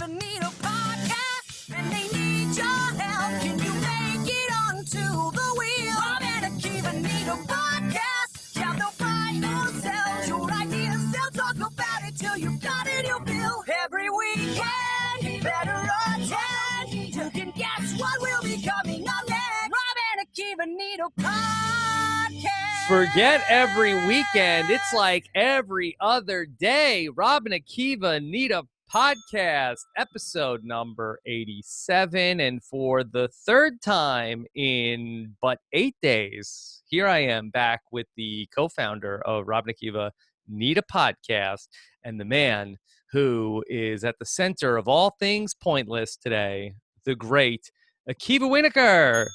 Akiva need a podcast, and they need your help. Can you make it onto the wheel? Rob and Akiva need a podcast. Yeah, they'll write themselves your ideas. They'll talk about it till you got it, you feel. Every weekend, better attend. You can guess what will be coming up next. Rob and Akiva need a podcast. Forget every weekend. It's like every other day. Rob and Akiva need a podcast, episode number 87. And for the third time in but 8 days, here I am back with the co-founder of Rob and Akiva Need a Podcast, and the man who is at the center of all things pointless today, the great Akiva Winokur.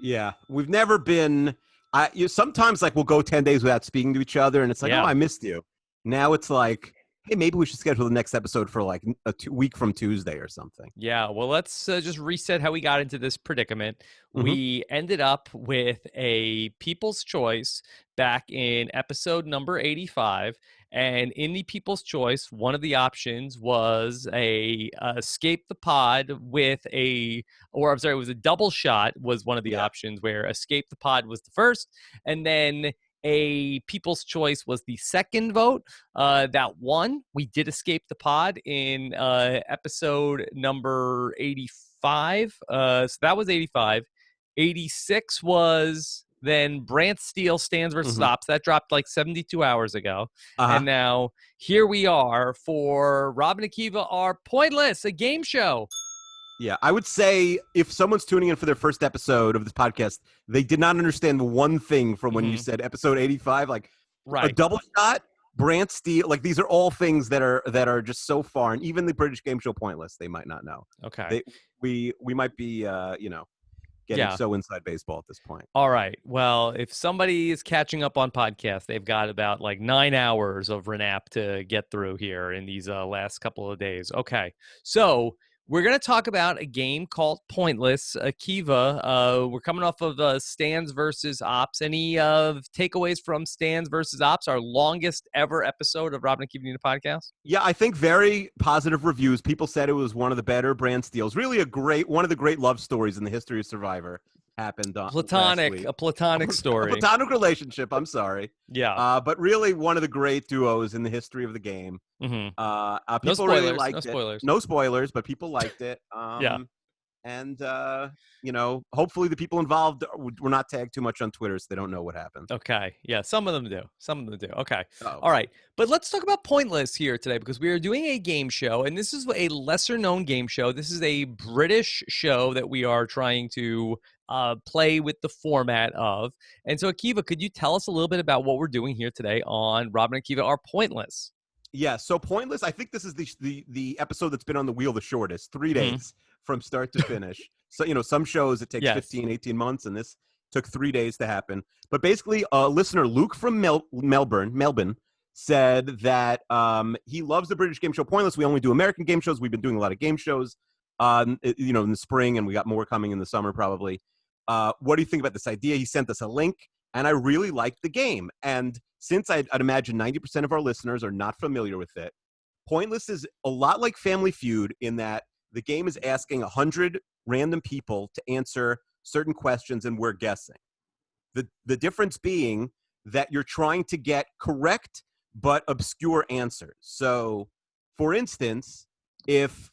Yeah, we've never been. Sometimes like we'll go 10 days without speaking to each other, and it's like, oh, I missed you. Now it's like, hey, maybe we should schedule the next episode for like a week from Tuesday or something. Yeah, well, let's just reset how we got into this predicament. We ended up with a People's Choice back in episode number 85. And in the People's Choice, one of the options was a escape the pod with it was a double shot was one of the options, where escape the pod was the first, and then a People's Choice was the second vote. That won. We did escape the pod in episode number 85. So that was 85. 86 was then Brant Steele Stands versus Ops. That dropped like 72 hours ago. And now here we are for Rob and Akiva Are Pointless, a game show. Yeah, I would say if someone's tuning in for their first episode of this podcast, they did not understand one thing from when you said episode 85, like a double shot, Brant Steele, like these are all things that are just so far, and even the British game show Pointless, they might not know. Okay. We might be, getting so inside baseball at this point. All right. Well, if somebody is catching up on podcasts, they've got about like 9 hours of RHAP to get through here in these last couple of days. Okay. So we're going to talk about a game called Pointless. Akiva, we're coming off of Stands versus Ops. Any takeaways from Stands versus Ops, our longest ever episode of Rob and Akiva Need a Podcast? Yeah, I think very positive reviews. People said it was one of the better Brant Steele's. Really one of the great love stories in the history of Survivor happened a platonic story. A platonic relationship, I'm sorry. Yeah. But really one of the great duos in the history of the game. People no spoilers, really liked it. No spoilers, but people liked it. And, hopefully the people involved were not tagged too much on Twitter, so they don't know what happened. Okay. Yeah, some of them do. Okay. All right. But let's talk about Pointless here today, because we are doing a game show, and this is a lesser-known game show. This is a British show that we are trying to play with the format of. And so, Akiva, could you tell us a little bit about what we're doing here today on Rob and Akiva Are Pointless? Yeah, so Pointless, I think this is the episode that's been on the wheel the shortest, 3 days from start to finish. So, some shows it takes 15, 18 months, and this took 3 days to happen. But basically, listener Luke from Melbourne, said that he loves the British game show Pointless. We only do American game shows. We've been doing a lot of game shows, in the spring, and we got more coming in the summer probably. What do you think about this idea? He sent us a link, and I really liked the game. And since I'd imagine 90% of our listeners are not familiar with it, Pointless is a lot like Family Feud in that the game is asking 100 random people to answer certain questions, and we're guessing. The difference being that you're trying to get correct but obscure answers. So, for instance, if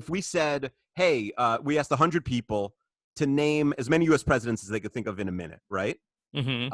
we said, hey, we asked 100 people to name as many U.S. presidents as they could think of in a minute, right? And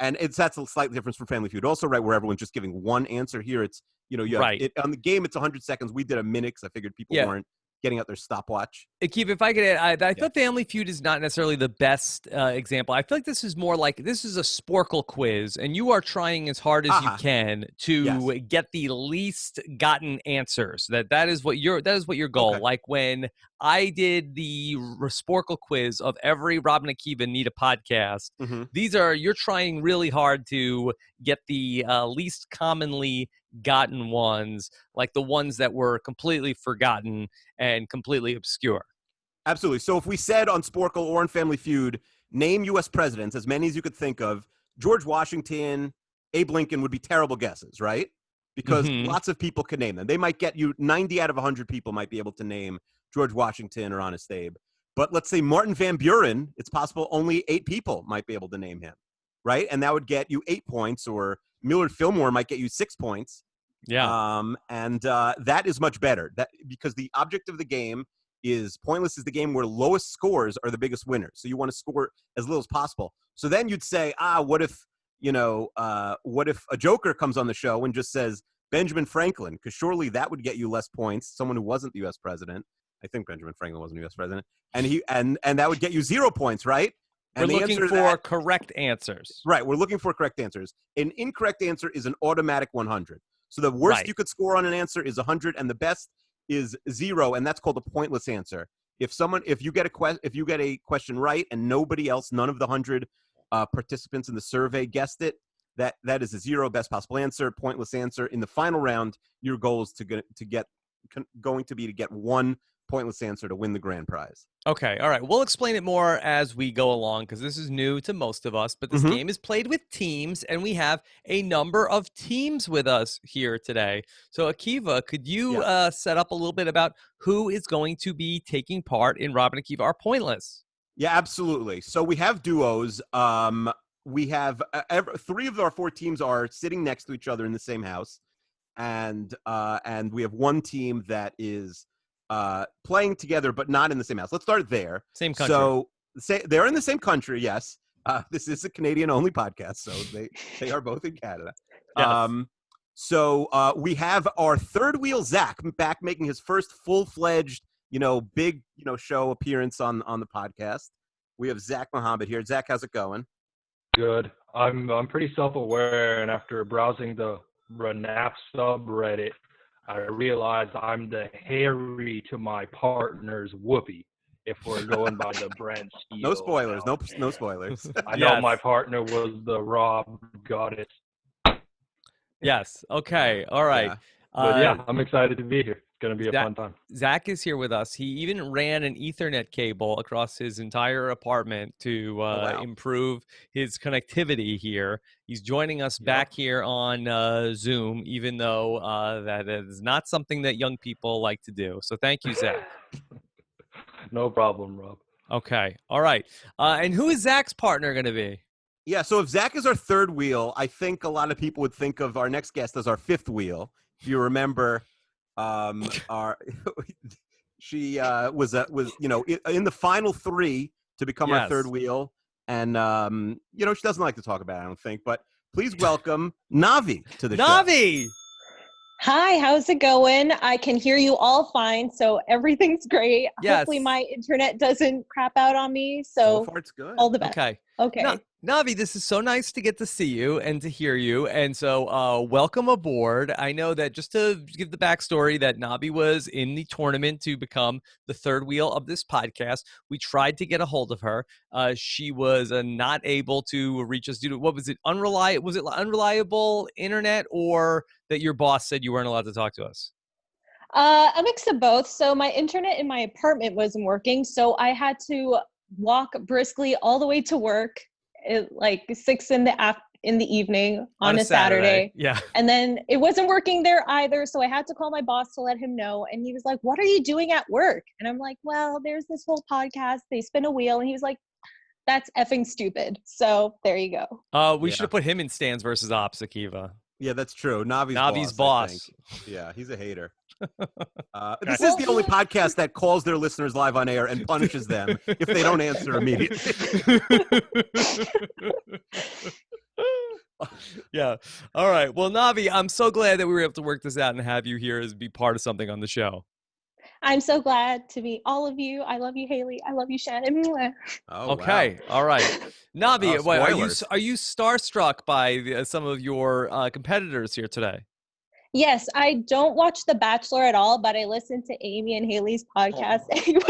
that's a slight difference from Family Feud. Also, right, where everyone's just giving one answer. Here, it's you have on the game. It's 100 seconds. We did a minute because I figured people weren't getting out their stopwatch. Akiva, if I could add, I thought Family Feud is not necessarily the best example. I feel like this is more like this is a Sporkle quiz, and you are trying as hard as you can to get the least gotten answers. That is what your goal. Okay. Like when I did the Sporkle quiz of every Rob and Akiva Need a Podcast. You're trying really hard to get the least commonly gotten ones, like the ones that were completely forgotten and completely obscure. Absolutely. So if we said on Sporkle or on Family Feud, name U.S. presidents, as many as you could think of, George Washington, Abe Lincoln would be terrible guesses, right? because Mhm. lots of people can name them. They might get you 90 out of 100 people might be able to name George Washington or Honest Abe. But let's say Martin Van Buren, it's possible only 8 people might be able to name him, right? And that would get you 8 points, or Millard Fillmore might get you 6 points. Yeah. That is much better. That because the object of the game is Pointless is the game where lowest scores are the biggest winners. So you want to score as little as possible. So then you'd say, what if a joker comes on the show and just says Benjamin Franklin? Because surely that would get you less points. Someone who wasn't the U.S. president. I think Benjamin Franklin wasn't the U.S. president, and that would get you 0 points, right? And We're looking for correct answers. Right. We're looking for correct answers. An incorrect answer is an automatic 100. So the worst you could score on an answer is 100, and the best is 0, and that's called a pointless answer. If you get a question right and nobody else, none of the 100 participants in the survey guessed it, that is a 0, best possible answer, pointless answer. In the final round, your goal is to get 1 pointless answer to win the grand prize. Okay, all right. We'll explain it more as we go along because this is new to most of us, but this game is played with teams, and we have a number of teams with us here today. So, Akiva, could you set up a little bit about who is going to be taking part in Rob and Akiva Are Pointless? Yeah, absolutely. So we have duos. We have 3 of our 4 teams are sitting next to each other in the same house, and we have 1 team that is playing together but not in the same house. Let's start there. Same country. So they're in the same country, yes. This is a Canadian-only podcast, so they are both in Canada. Yes. So we have our third wheel, Zach, back making his first full-fledged, big, show appearance on the podcast. We have Zach Mohammed here. Zach, how's it going? Good. I'm pretty self-aware, and after browsing the RHAP subreddit, I realized I'm the Harry to my partner's Whoopi, if we're going by the brand Steele. No spoilers. No spoilers. I know my partner was the Rob Goddess. Yes. Okay. All right. Yeah. But I'm excited to be here. It's going to be a fun time. Zach is here with us. He even ran an Ethernet cable across his entire apartment to improve his connectivity here. He's joining us back here on Zoom, even though that is not something that young people like to do. So thank you, Zach. No problem, Rob. Okay. All right. And who is Zach's partner going to be? Yeah, so if Zach is our third wheel, I think a lot of people would think of our next guest as our fifth wheel. If you remember, she was in the final 3 to become our third wheel, and she doesn't like to talk about it, I don't think. But please welcome Navi to the show. Navi. Hi, how's it going? I can hear you all fine, so everything's great. Yes. Hopefully my internet doesn't crap out on me, so far it's good. all the best. Okay. Navi, this is so nice to get to see you and to hear you. And so welcome aboard. I know that just to give the backstory that Navi was in the tournament to become the third wheel of this podcast. We tried to get a hold of her. She was not able to reach us due to, what was it, unreliable internet, or that your boss said you weren't allowed to talk to us? A mix of both. So my internet in my apartment wasn't working, so I had to walk briskly all the way to work at like 6 in the evening on a Saturday. Yeah. And then it wasn't working there either, so I had to call my boss to let him know. And he was like, "What are you doing at work?" And I'm like, "Well, there's this whole podcast. They spin a wheel." And he was like, "That's effing stupid." So there you go. We should have put him in stands versus ops, Akiva. Yeah, that's true. Navi's boss. Yeah, he's a hater. This is the only podcast that calls their listeners live on air and punishes them if they don't answer immediately. Yeah. All right. Well, Navi, I'm so glad that we were able to work this out and have you here as be part of something on the show. I'm so glad to meet all of you. I love you, Haley. I love you, Shannon. Oh, okay. Wow. All right. Navi, spoilers. are you starstruck by some of your competitors here today? Yes, I don't watch The Bachelor at all, but I listen to Amy and Haley's podcast anyway.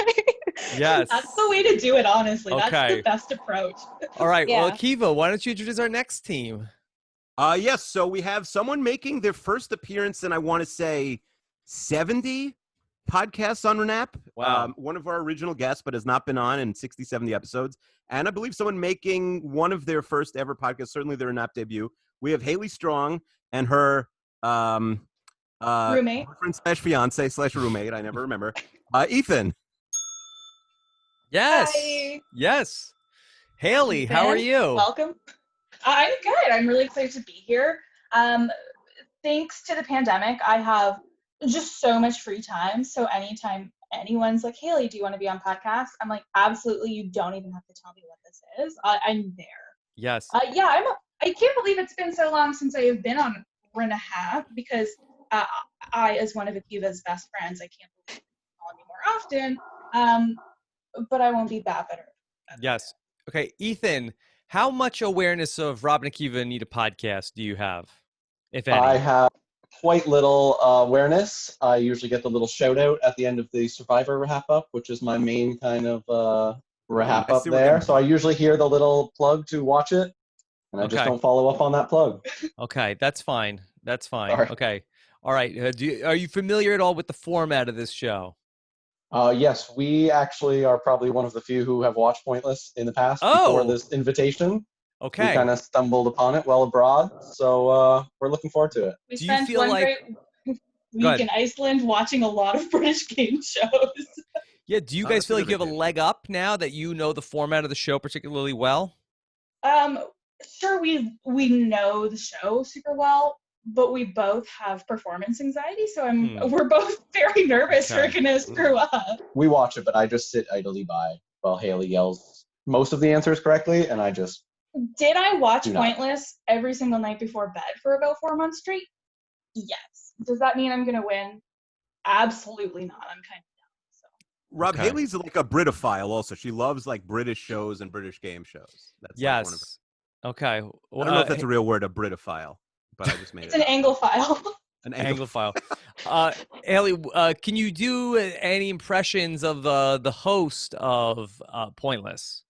Yes. That's the way to do it, honestly. Okay. That's the best approach. All right. Yeah. Well, Akiva, why don't you introduce our next team? Yes, so we have someone making their first appearance in, I want to say, 70 podcasts on RHAP. Wow. One of our original guests, but has not been on in 60, 70 episodes. And I believe someone making one of their first ever podcasts, certainly their RHAP debut. We have Haley Strong and her Roommate. Boyfriend / fiance / roommate. I never remember. Ethan. Yes. Hi. Yes. Haley, how are Ben, you? Welcome. I'm good. I'm really excited to be here. Thanks to the pandemic, I have just so much free time. So anytime anyone's like, Haley, do you want to be on podcast? I'm like, absolutely. You don't even have to tell me what this is. I'm there. Yes. Yeah, I can't believe it's been so long since I have been on RHAP because I, as one of Akiva's best friends, I can't believe you call me more often. But I won't be that bitter. Yes. Okay, Ethan, how much awareness of Rob and Akiva Need a Podcast do you have, if any? I have quite little awareness. I usually get the little shout out at the end of the Survivor wrap up, which is my main kind of wrap up there. So I usually hear the little plug to watch it, and I just don't follow up on that plug. Okay, that's fine. That's fine. Sorry. Okay. All right. Are you familiar at all with the format of this show? Yes, we actually are probably one of the few who have watched Pointless in the past before this invitation. Okay. We kind of stumbled upon it while abroad, so we're looking forward to it. We spent one great week in Iceland watching a lot of British game shows. Yeah, do you guys feel like you have a leg up now that you know the format of the show particularly well? Sure, we know the show super well, but we both have performance anxiety, so we're both very nervous we're gonna screw up. We watch it, but I just sit idly by while Haley yells most of the answers correctly, and I just... Did I watch Pointless every single night before bed for about 4 months straight? Yes. Does that mean I'm gonna win? Absolutely not. I'm kind of dumb. So. Rob, Haley's like a Britophile also. She loves like British shows and British game shows. That's like one of her... Okay. Well, I don't know if that's a real word, a Britophile, but I just made it. It's an Anglophile. An Anglophile. Haley, can you do any impressions of the host of Pointless?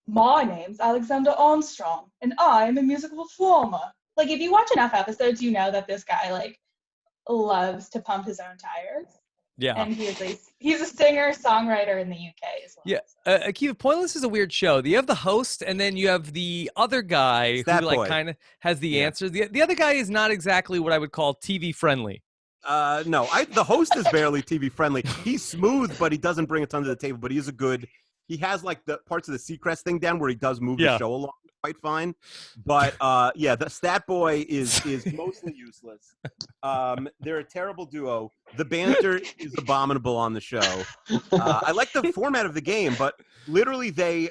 My name's Alexander Armstrong, and I'm a musical performer. Like, if you watch enough episodes, you know that this guy, like, loves to pump his own tires. Yeah. And he's a singer-songwriter in the UK as well. Yeah. Akiva, Pointless is a weird show. You have the host, and then you have the other guy who, like, kind of has the answers. The other guy is not exactly what I would call TV-friendly. No, the host is barely TV-friendly. He's smooth, but he doesn't bring a ton to the table, but he is a good... He has like the parts of the Seacrest thing down where he does move the show along quite fine. But the Stat Boy is mostly useless. They're a terrible duo. The banter is abominable on the show. I like the format of the game, but literally they,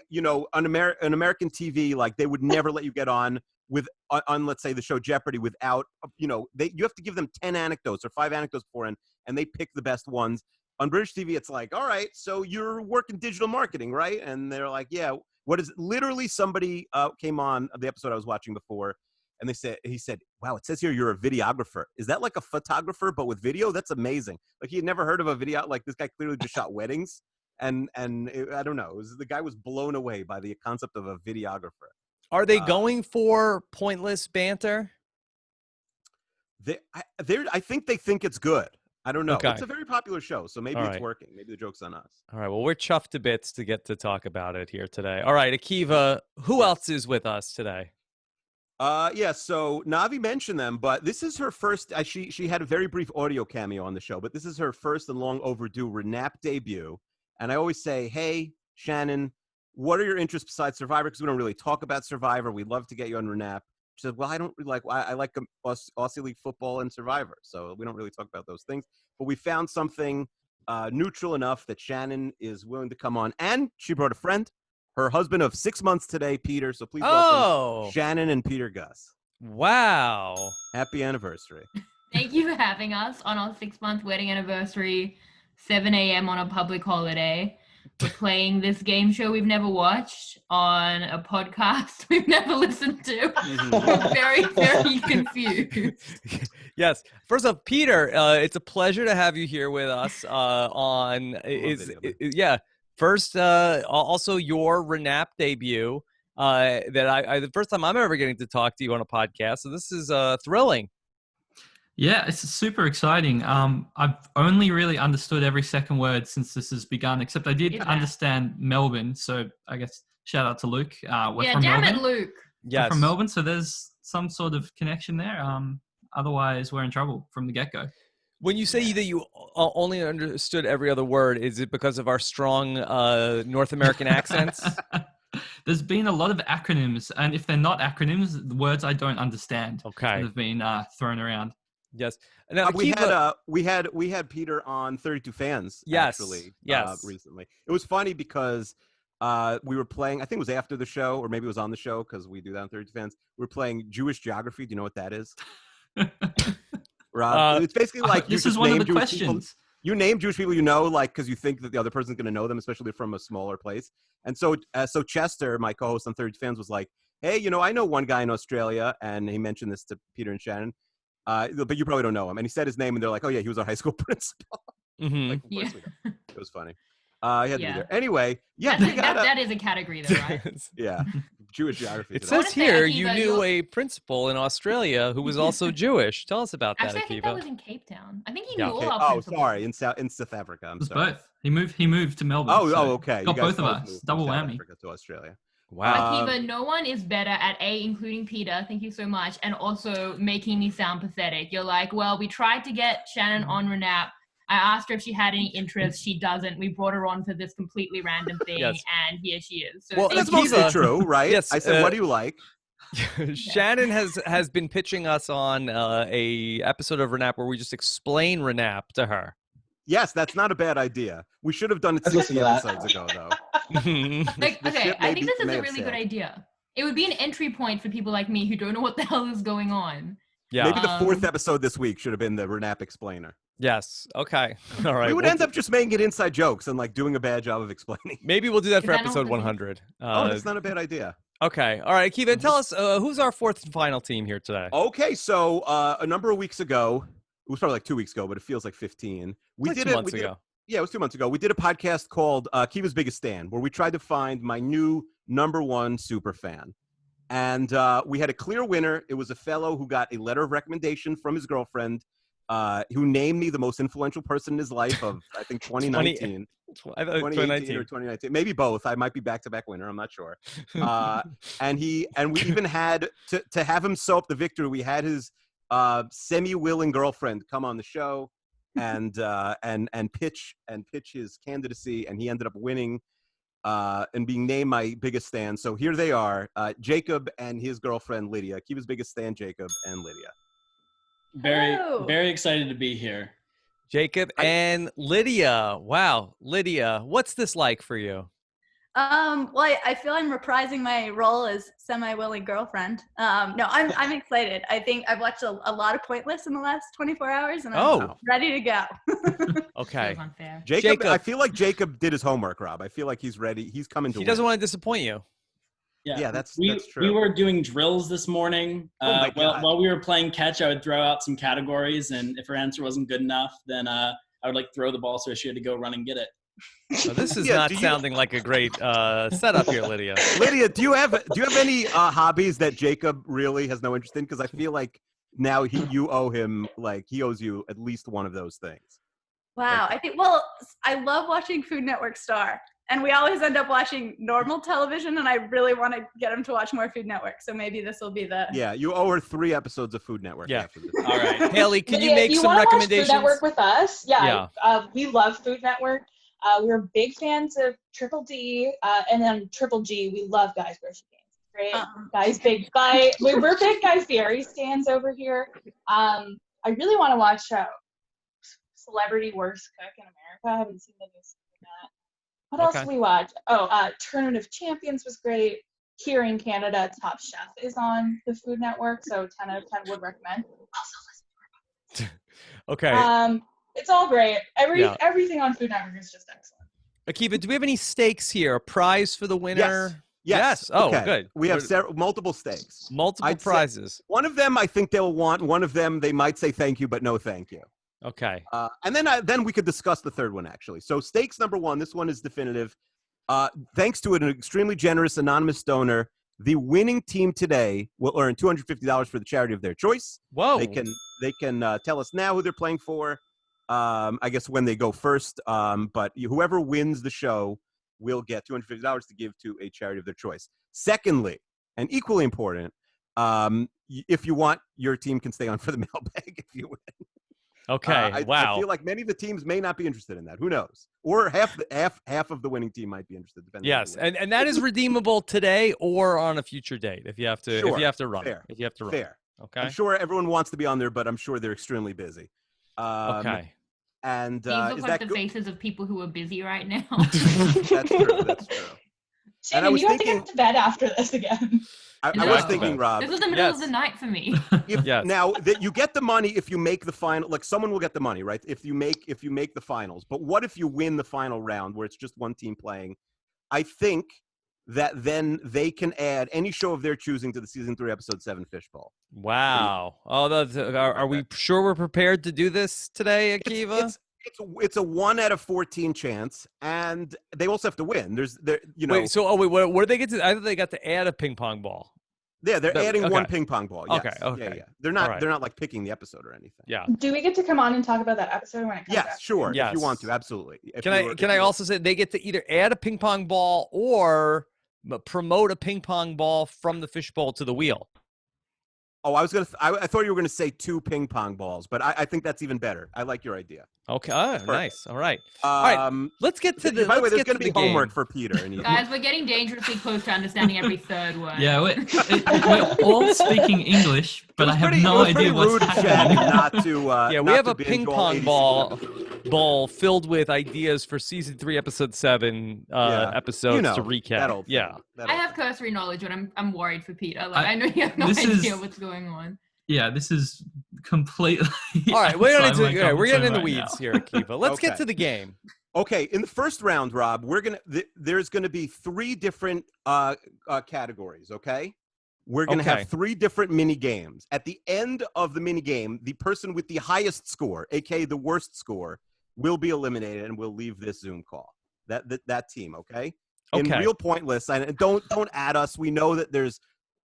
on American TV, like they would never let you get on let's say the show Jeopardy without, you have to give them 10 anecdotes or 5 anecdotes beforehand, and they pick the best ones. On British TV, it's like, all right, so you're working digital marketing, right? And they're like, yeah. What is it? Literally somebody came on the episode I was watching before, and he said, wow, it says here you're a videographer. Is that like a photographer but with video? That's amazing. Like he had never heard of a video. Like this guy clearly just shot weddings, and I don't know. The guy was blown away by the concept of a videographer. Are they going for pointless banter? I think they think it's good. I don't know. Okay. It's a very popular show, so maybe it's working. Maybe the joke's on us. All right. Well, we're chuffed to bits to get to talk about it here today. All right, Akiva, who else is with us today? So Navi mentioned them, but this is her first. She had a very brief audio cameo on the show, but this is her first and long overdue RHAP debut. And I always say, hey, Shannon, what are your interests besides Survivor? Because we don't really talk about Survivor. We'd love to get you on RHAP. She said, well, I don't really like, I like Aussie League football and Survivor. So we don't really talk about those things. But we found something neutral enough that Shannon is willing to come on. And she brought a friend, her husband of 6 months today, Peter. So please welcome Shannon and Peter Gus. Wow. Happy anniversary. Thank you for having us on our 6-month wedding anniversary, 7 a.m. on a public holiday. We're playing this game show we've never watched on a podcast we've never listened to. We're very, very confused. Yes. First off, Peter, it's a pleasure to have you here with us First, also your RHAP debut. The first time I'm ever getting to talk to you on a podcast. So this is thrilling. Yeah, it's super exciting. I've only really understood every second word since this has begun, except I did understand Melbourne. So I guess shout out to Luke. We're from damn Melbourne. it, Luke. Yes. from Melbourne, so there's some sort of connection there. Otherwise, we're in trouble from the get-go. When you say that you only understood every other word, is it because of our strong North American accents? There's been a lot of acronyms, and if they're not acronyms, the words I don't understand that have been thrown around. Yes. Now, we had Peter on 32 Fans. Yes. Actually, yes. Recently, it was funny because we were playing. I think it was after the show, or maybe it was on the show because we do that on 32 Fans. We were playing Jewish geography. Do you know what that is? Rob, it's basically like this is one of the Jewish questions. People. You name Jewish people you know, like because you think that the other person's going to know them, especially from a smaller place. And so Chester, my co-host on 32 Fans, was like, "Hey, I know one guy in Australia," and he mentioned this to Peter and Shannon. But you probably don't know him. And he said his name, and they're like, "Oh yeah, he was our high school principal." Mm-hmm. Like, of course we know. It was funny. He had to be there. Anyway, that is a category though, right? Yeah, Jewish geography. It says here you knew a principal in Australia who was also Jewish. Tell us about that, Actually, I think Akiva. that was in Cape Town. I think he knew all our Oh, principals. sorry, in South Africa. I'm sorry. Both. He moved to Melbourne. Okay. Got You guys both of us. moved Double from South whammy. Africa to Australia. Wow. Akiva, no one is better at including Peter. Thank you so much. And also making me sound pathetic. You're like, well, we tried to get Shannon on RHAP. I asked her if she had any interest. She doesn't. We brought her on for this completely random thing, Yes. and here she is. So Well, that's mostly true, right? Yes, I said, what do you like? Shannon has been pitching us on a episode of RHAP where we just explain RHAP to her. Yes, that's not a bad idea. We should have done it 60 episodes ago, though. I think this is a really good idea. It would be an entry point for people like me who don't know what the hell is going on. Yeah. Maybe the fourth episode this week should have been the RHAP explainer. Yes. Okay. All right. We would end up just making it inside jokes and like doing a bad job of explaining. Maybe we'll do that for episode 100. That's not a bad idea. Okay. All right, Akiva, tell us who's our fourth and final team here today. Okay, so a number of weeks ago, it was probably like 2 weeks ago, but it feels like 15. We did 2 months ago. Yeah, it was 2 months ago. We did a podcast called Akiva's Biggest Stand, where we tried to find my new number one super fan. And we had a clear winner. It was a fellow who got a letter of recommendation from his girlfriend, who named me the most influential person in his life of, I think, 2019. 2018 or 2019, maybe both. I might be back-to-back winner. I'm not sure. And we even had to have him sew up the victory. We had his semi-willing girlfriend come on the show and pitch his candidacy, and he ended up winning and being named my biggest stand. So here they are, Jacob and his girlfriend Lydia. Akiva's biggest stand, Jacob and Lydia. Very excited to be here. Jacob and Lydia. Wow, Lydia, what's this like for you? Well, I feel I'm reprising my role as semi-willing girlfriend. No, I'm excited. I think I've watched a lot of Pointless in the last 24 hours, and I'm ready to go. Okay. Jacob, I feel like Jacob did his homework, Rob. I feel like he's ready. He's coming to He doesn't want to disappoint you. Yeah, that's true. We were doing drills this morning. While we were playing catch, I would throw out some categories, and if her answer wasn't good enough, then I would like throw the ball so she had to go run and get it. So this is not sounding like a great setup here, Lydia. Lydia, do you have any hobbies that Jacob really has no interest in? Because I feel like now you owe him, like he owes you at least one of those things. Wow, I love watching Food Network Star. And we always end up watching normal television, and I really want to get him to watch more Food Network. So maybe this will be the... Yeah, you owe her 3 episodes of Food Network. Yeah. After this. All right. Haley, can you make some recommendations? Food Network with us? Yeah. We love Food Network. We're big fans of Triple D. And then Triple G, we love Guys Grocery Games. Great. Guys Big Bite. We're big Guys Fieri stands over here. I really want to watch Celebrity Worst Cook in America. I haven't seen the new season of that. What else did we watch? Tournament of Champions was great. Here in Canada, Top Chef is on the Food Network, so 10 out of 10 would recommend. Also listen to Okay. It's all great. Everything on Food Network is just excellent. Akiva, do we have any stakes here? A prize for the winner? Yes. Oh, okay. Good. We have multiple stakes. Multiple prizes. One of them I think they'll want. One of them they might say thank you, but no thank you. Okay. And then we could discuss the third one, actually. So stakes number 1, this one is definitive. Thanks to an extremely generous anonymous donor, the winning team today will earn $250 for the charity of their choice. Whoa. They can tell us now who they're playing for, I guess when they go first. But whoever wins the show will get $250 to give to a charity of their choice. Secondly, And equally important, if you want, your team can stay on for the mailbag if you win. Okay. Wow. I feel like many of the teams may not be interested in that. Who knows? Or half of the winning team might be interested. Depending. Yes, and that is redeemable today or on a future date if you have to. Sure. If you have to run. Fair. If you have to run. Fair. Okay. I'm sure everyone wants to be on there, but I'm sure they're extremely busy. Okay. And These look is like that the faces of people who are busy right now. That's true. That's true. Shannon, you have to get to bed after this again. I was thinking, Rob. This is the middle of the night for me. Now that you get the money if you make the final, like someone will get the money, right? If you make the finals. But what if you win the final round where it's just one team playing? I think that then they can add any show of their choosing to the season 3 episode 7 Fishbowl. Wow. Oh, are we sure we're prepared to do this today, Akiva? It's a 1 out of 14 chance, and they also have to win. Wait, what do they get to? I thought they got to add a ping pong ball. Yeah, they're adding one ping pong ball. Yes. Okay. Yeah. They're not like picking the episode or anything. Yeah. Do we get to come on and talk about that episode when it comes out? Yes, sure. Yes. If you want to, absolutely. Can I also say they get to either add a ping pong ball or promote a ping pong ball from the fishbowl to the wheel? Oh, I thought you were gonna say 2 ping pong balls, but I think that's even better. I like your idea. Okay, nice. All right. All right. Let's get to the. By the way, there's going to be homework for Peter. Guys, we're getting dangerously close to understanding every third word. Yeah, we're all speaking English, but I have no idea what's happening. Not to, we have a ping pong ball filled with ideas for season 3, episode 7 episodes to recap. I have cursory knowledge, but I'm worried for Peter. Like, I know you have no idea what's going on. Yeah, this is completely. All right, we're getting in the weeds here, Akiva. Let's get to the game. Okay, in the first round, Rob, there's gonna be 3 different categories. Okay, we're gonna have 3 different mini games. At the end of the mini game, the person with the highest score, aka the worst score, will be eliminated and will leave this Zoom call. That team. Okay. In Real Pointless, and don't add us. We know that there's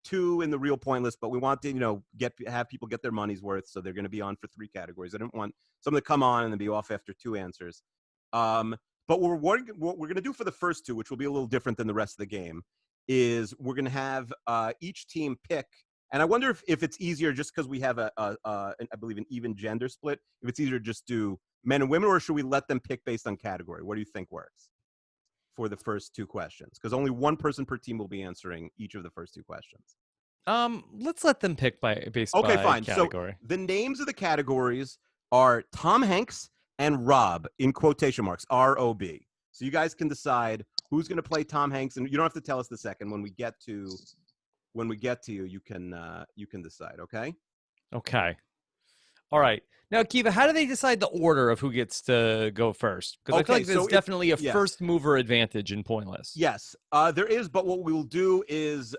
2 in the Real Pointless, but we want to have people get their money's worth, so they're going to be on for 3 categories. I don't want someone to come on and then be off after 2 answers. But what we're going to do for the first 2, which will be a little different than the rest of the game, is we're going to have each team pick. And I wonder if it's easier just because we have I believe an even gender split. If it's easier to just do men and women, or should we let them pick based on category? What do you think works for the first 2 questions? Because only one person per team will be answering each of the first 2 questions. Let's let them pick based on category. So the names of the categories are Tom Hanks and Rob, in quotation marks, R-O-B. So you guys can decide who's going to play Tom Hanks, and you don't have to tell us the second. When we get to you, you can decide. Okay. Okay. All right. Now, Akiva, how do they decide the order of who gets to go first? Because I feel like there's definitely a first mover advantage in Pointless. Yes, there is. But what we will do is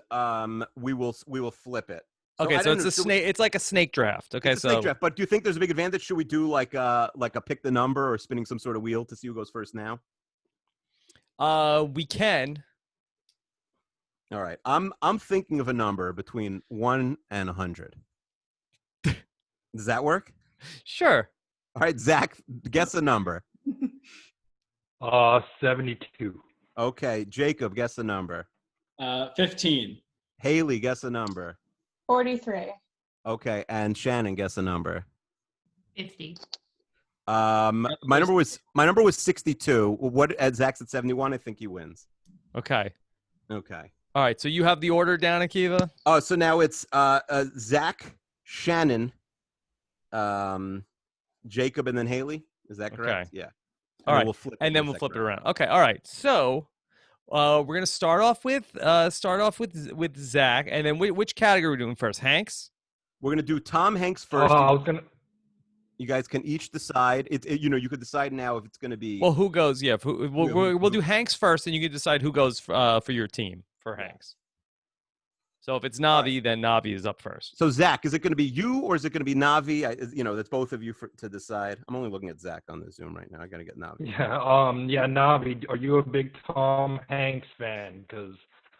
we will flip it. Okay, so it's a snake. It's like a snake draft. Okay, it's a snake draft. But do you think there's a big advantage? Should we do like a pick the number or spinning some sort of wheel to see who goes first now? We can. All right. I'm thinking of a number between 1 and 100. Does that work? Sure. All right, Zach, guess a number. 72. Okay, Jacob, guess a number. 15. Haley, guess a number. 43. Okay, and Shannon, guess a number. 50. My number was 62. What Zach's at 71? I think he wins. Okay. All right, so you have the order down, Akiva? Oh, so now it's Zach, Shannon, Jacob, and then Haley. Is that correct? Okay. Yeah. All right. We'll flip it around. Okay. All right. So we're gonna start off with Zach, and then which category are we doing first? Hanks. We're gonna do Tom Hanks first. You guys can each decide. You could decide now if it's gonna be. Well, who goes? Yeah. We'll do Hanks first, and you can decide who goes for your team for Hanks. So if it's Navi, then Navi is up first. So Zach, is it going to be you or is it going to be Navi? That's both of you to decide. I'm only looking at Zach on the Zoom right now. I got to get Navi. Yeah, Navi, are you a big Tom Hanks fan? Because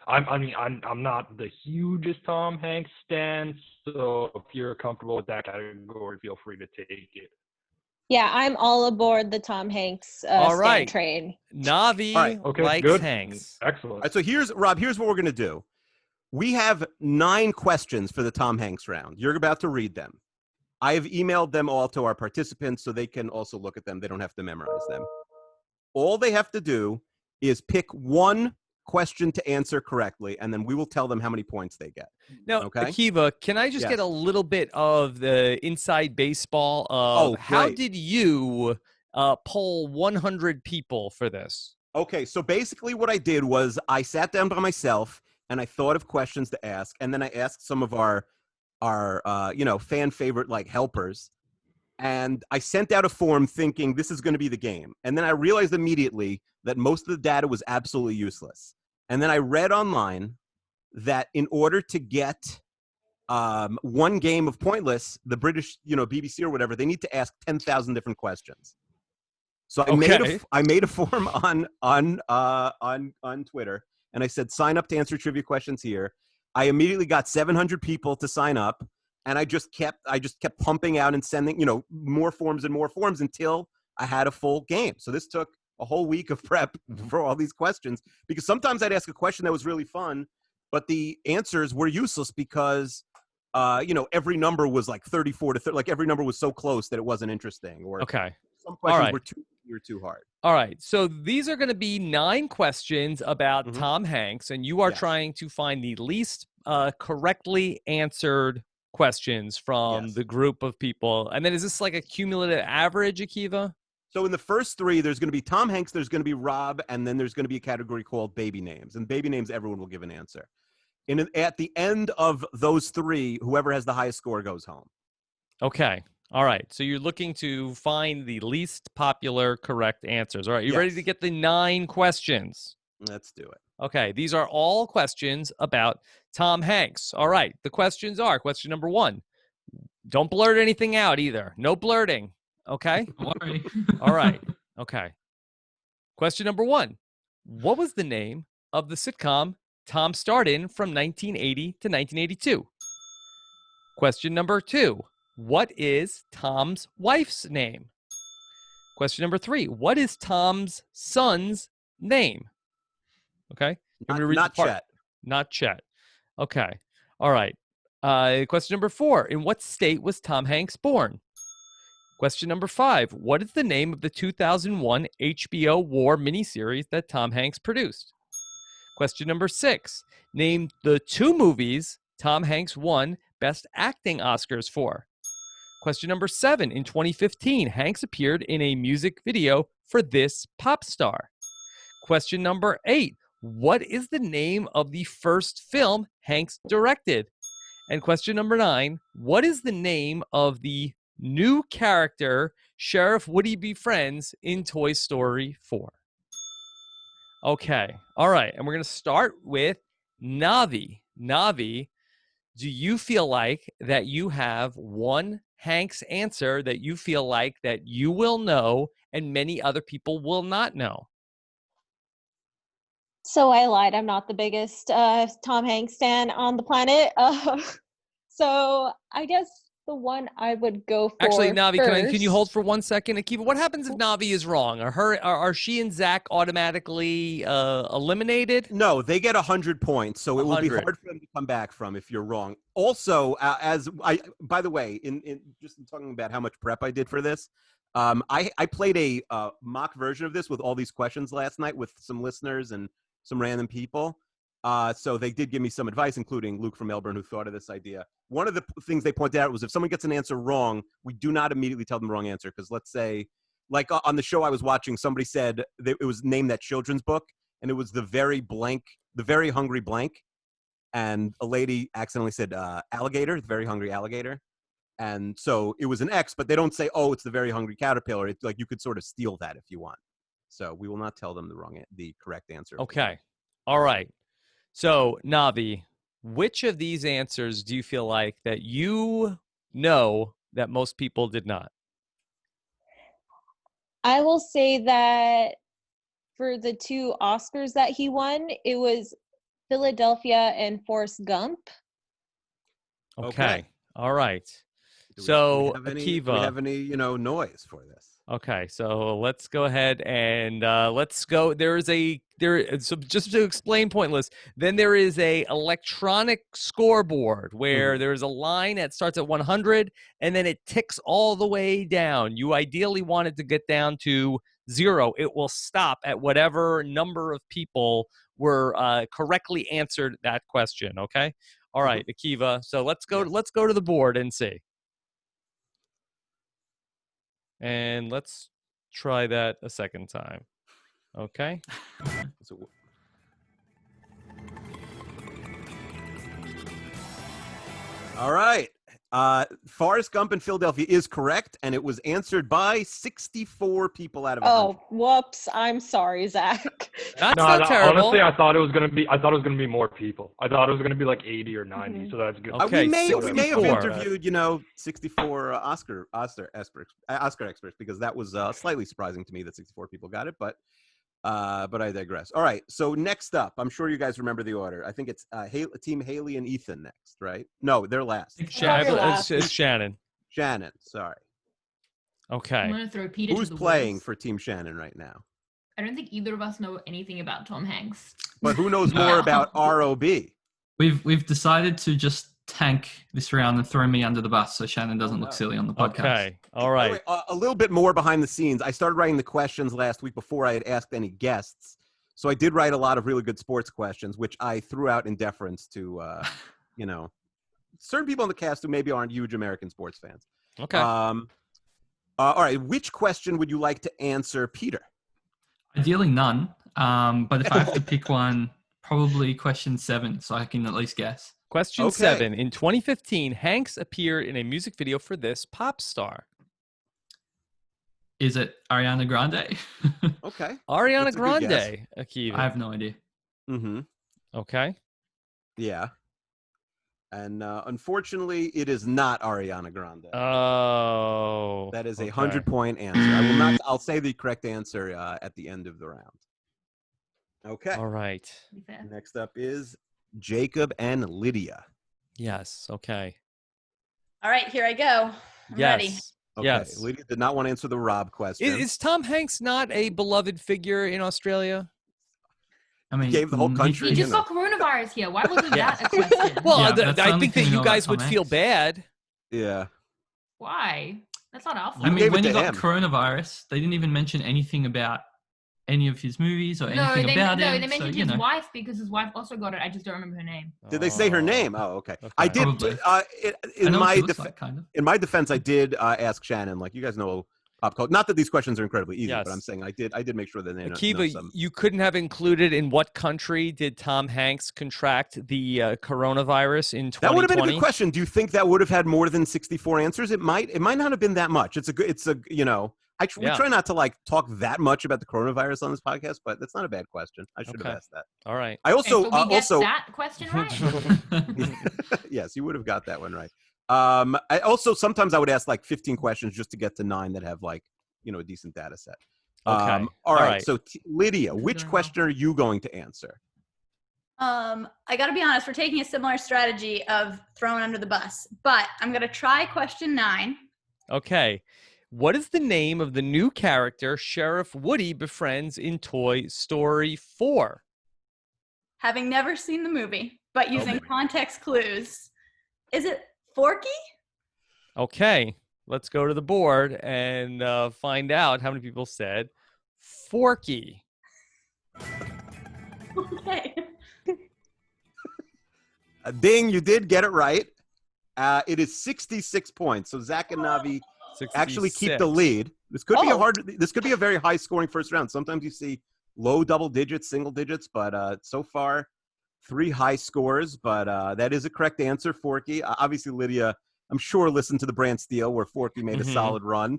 I'm not the hugest Tom Hanks stan. So if you're comfortable with that category, feel free to take it. Yeah, I'm all aboard the Tom Hanks stan train. Navi likes Hanks. Excellent. All right, so here's what we're going to do. We have 9 questions for the Tom Hanks round. You're about to read them. I have emailed them all to our participants so they can also look at them. They don't have to memorize them. All they have to do is pick one question to answer correctly, and then we will tell them how many points they get. Now, okay? Akiva, can I just get a little bit of the inside baseball of how did you poll 100 people for this? Okay, so basically what I did was I sat down by myself and I thought of questions to ask, and then I asked some of our fan favorite like helpers, and I sent out a form thinking this is going to be the game. And then I realized immediately that most of the data was absolutely useless. And then I read online that in order to get one game of Pointless, the British, BBC or whatever, they need to ask 10,000 different questions. So I made a form on Twitter, and I said, sign up to answer trivia questions here. I immediately got 700 people to sign up, and I just kept pumping out and sending, more forms and more forms until I had a full game. So this took a whole week of prep for all these questions, because sometimes I'd ask a question that was really fun, but the answers were useless because, every number was like 34 to 30, like every number was so close that it wasn't interesting. Or some questions were too hard. All right. So these are going to be 9 questions about Tom Hanks, and you are trying to find the least correctly answered questions from the group of people. And then is this like a cumulative average, Akiva? So in the first 3, there's going to be Tom Hanks, there's going to be Rob, and then there's going to be a category called baby names. And baby names, everyone will give an answer. And at the end of those 3, whoever has the highest score goes home. Okay. All right. So you're looking to find the least popular correct answers. All right. You ready to get the 9 questions? Let's do it. Okay. These are all questions about Tom Hanks. All right. The questions are question number 1. Don't blurt anything out either. No blurting. Okay. Don't worry. All right. Okay. Question number 1. What was the name of the sitcom Tom starred in from 1980 to 1982? Question number 2. What is Tom's wife's name? Question number 3. What is Tom's son's name? Okay. Not Chet. Not Chet. Okay. All right. Question number 4. In what state was Tom Hanks born? Question number 5. What is the name of the 2001 HBO war miniseries that Tom Hanks produced? Question number 6. Name the 2 movies Tom Hanks won Best Acting Oscars for. Question number 7. In 2015, Hanks appeared in a music video for this pop star. Question number 8. What is the name of the first film Hanks directed? And question number 9. What is the name of the new character Sheriff Woody befriends in Toy Story 4? Okay. All right. And we're going to start with Navi. Navi, do you feel like that you have one Hank's answer that you feel like that you will know and many other people will not know? So I lied. I'm not the biggest Tom Hanks fan on the planet. So I guess the one I would go for Actually, Navi, first, can you hold for 1 second? Akiva, what happens if Navi is wrong? Are she and Zach automatically eliminated? No, they get 100 points, so it will be hard for them to come back from if you're wrong. Also, by the way, in just talking about how much prep I did for this, I played a mock version of this with all these questions last night with some listeners and some random people. So they did give me some advice, including Luke from Melbourne, who thought of this idea. One of the things they pointed out was if someone gets an answer wrong, we do not immediately tell them the wrong answer. Because let's say, like on the show I was watching, somebody said that it was named that children's book, and it was The Very Hungry Blank. And a lady accidentally said alligator, The Very Hungry Alligator. And so it was an X, but they don't say, oh, it's The Very Hungry Caterpillar. It's like you could sort of steal that if you want. So we will not tell them the correct answer. Okay. All right. So, Navi, which of these answers do you feel like that you know that most people did not? I will say that for the 2 Oscars that he won, it was Philadelphia and Forrest Gump. Okay. All right. Do so, we have Akiva. do we have any, noise for this? Okay, so let's go ahead and let's go. So just to explain Pointless, then there is a electronic scoreboard where there's a line that starts at 100 and then it ticks all the way down. You ideally want it to get down to 0. It will stop at whatever number of people were correctly answered that question. Okay, all right, Akiva. So let's go. Let's go to the board and see. And let's try that a second time. Okay. All right. Forrest Gump in Philadelphia is correct, and it was answered by 64 people out of 100. Oh, whoops! I'm sorry, Zach. That's not terrible. Honestly, I thought it was gonna be more people. I thought it was gonna be like 80 or 90. So that's good. Okay, we may have interviewed, 64 Oscar experts, because that was slightly surprising to me that 64 people got it, but I digress. All right, so next up, I'm sure you guys remember the order. I think it's Team Haley and Ethan next, right? No, they're last. It's Shannon. Shannon, sorry. Okay. I'm gonna throw Peter. Who's to the playing wolves. for Team Shannon right now? I don't think either of us know anything about Tom Hanks. But who knows more about ROB? We've decided to just tank this round and throw me under the bus so Shannon doesn't look silly on the podcast. Okay, all right. Anyway, a little bit more behind the scenes. I started writing the questions last week before I had asked any guests. So I did write a lot of really good sports questions, which I threw out in deference to, certain people on the cast who maybe aren't huge American sports fans. Okay. All right. Which question would you like to answer, Peter? Ideally none. But if I have to pick one, probably question 7, so I can at least guess. Question 7. In 2015, Hanks appeared in a music video for this pop star. Is it Ariana Grande? Okay. Ariana Grande, Akiva. I have no idea. Mm-hmm. Okay. Yeah. And unfortunately, it is not Ariana Grande. Oh. That is a 100-point answer. I will not. I'll say the correct answer at the end of the round. Okay. All right. Next up is Jacob and Lydia. Yes. Okay. All right, here I go. I'm ready. Okay. Yes. Lydia did not want to answer the Rob question. Is Tom Hanks not a beloved figure in Australia? I mean, he gave the whole country. He just got coronavirus here. Why wasn't that a question? Well, Yeah, I think that you guys would feel bad. Yeah. Why? That's not our fault. I mean, when he got coronavirus, they didn't even mention anything about any of his movies or anything about it. No, they mentioned his wife because his wife also got it. I just don't remember her name. Did they say her name? Oh, okay. I did. In my defense, I did ask Shannon. Like, you guys know pop culture. Not that these questions are incredibly easy, but I'm saying I did make sure that they know some. You couldn't have included in what country did Tom Hanks contract the coronavirus in 2020? That would have been a good question. Do you think that would have had more than 64 answers? It might not have been that much. We try not to talk that much about the coronavirus on this podcast, but that's not a bad question. I should have asked that. All right. I also so we guessed that question right. Yes, you would have got that one right. I also sometimes I would ask 15 questions just to get to 9 that have a decent data set. Okay. All right. So Lydia, which question are you going to answer? I got to be honest, we're taking a similar strategy of throwing under the bus, but I'm going to try question 9. Okay. What is the name of the new character Sheriff Woody befriends in Toy Story 4? Having never seen the movie, but using context clues. Is it Forky? Okay. Let's go to the board and find out how many people said Forky. Okay. Ding, you did get it right. It is 66 points. So Zach and Navi 66. actually keep the lead. This could be a very high scoring first round. Sometimes you see low double digits, single digits, but so far 3 high scores, but that is a correct answer, Forky. Obviously, Lydia, I'm sure, listened to the Brand Steel where Forky made a solid run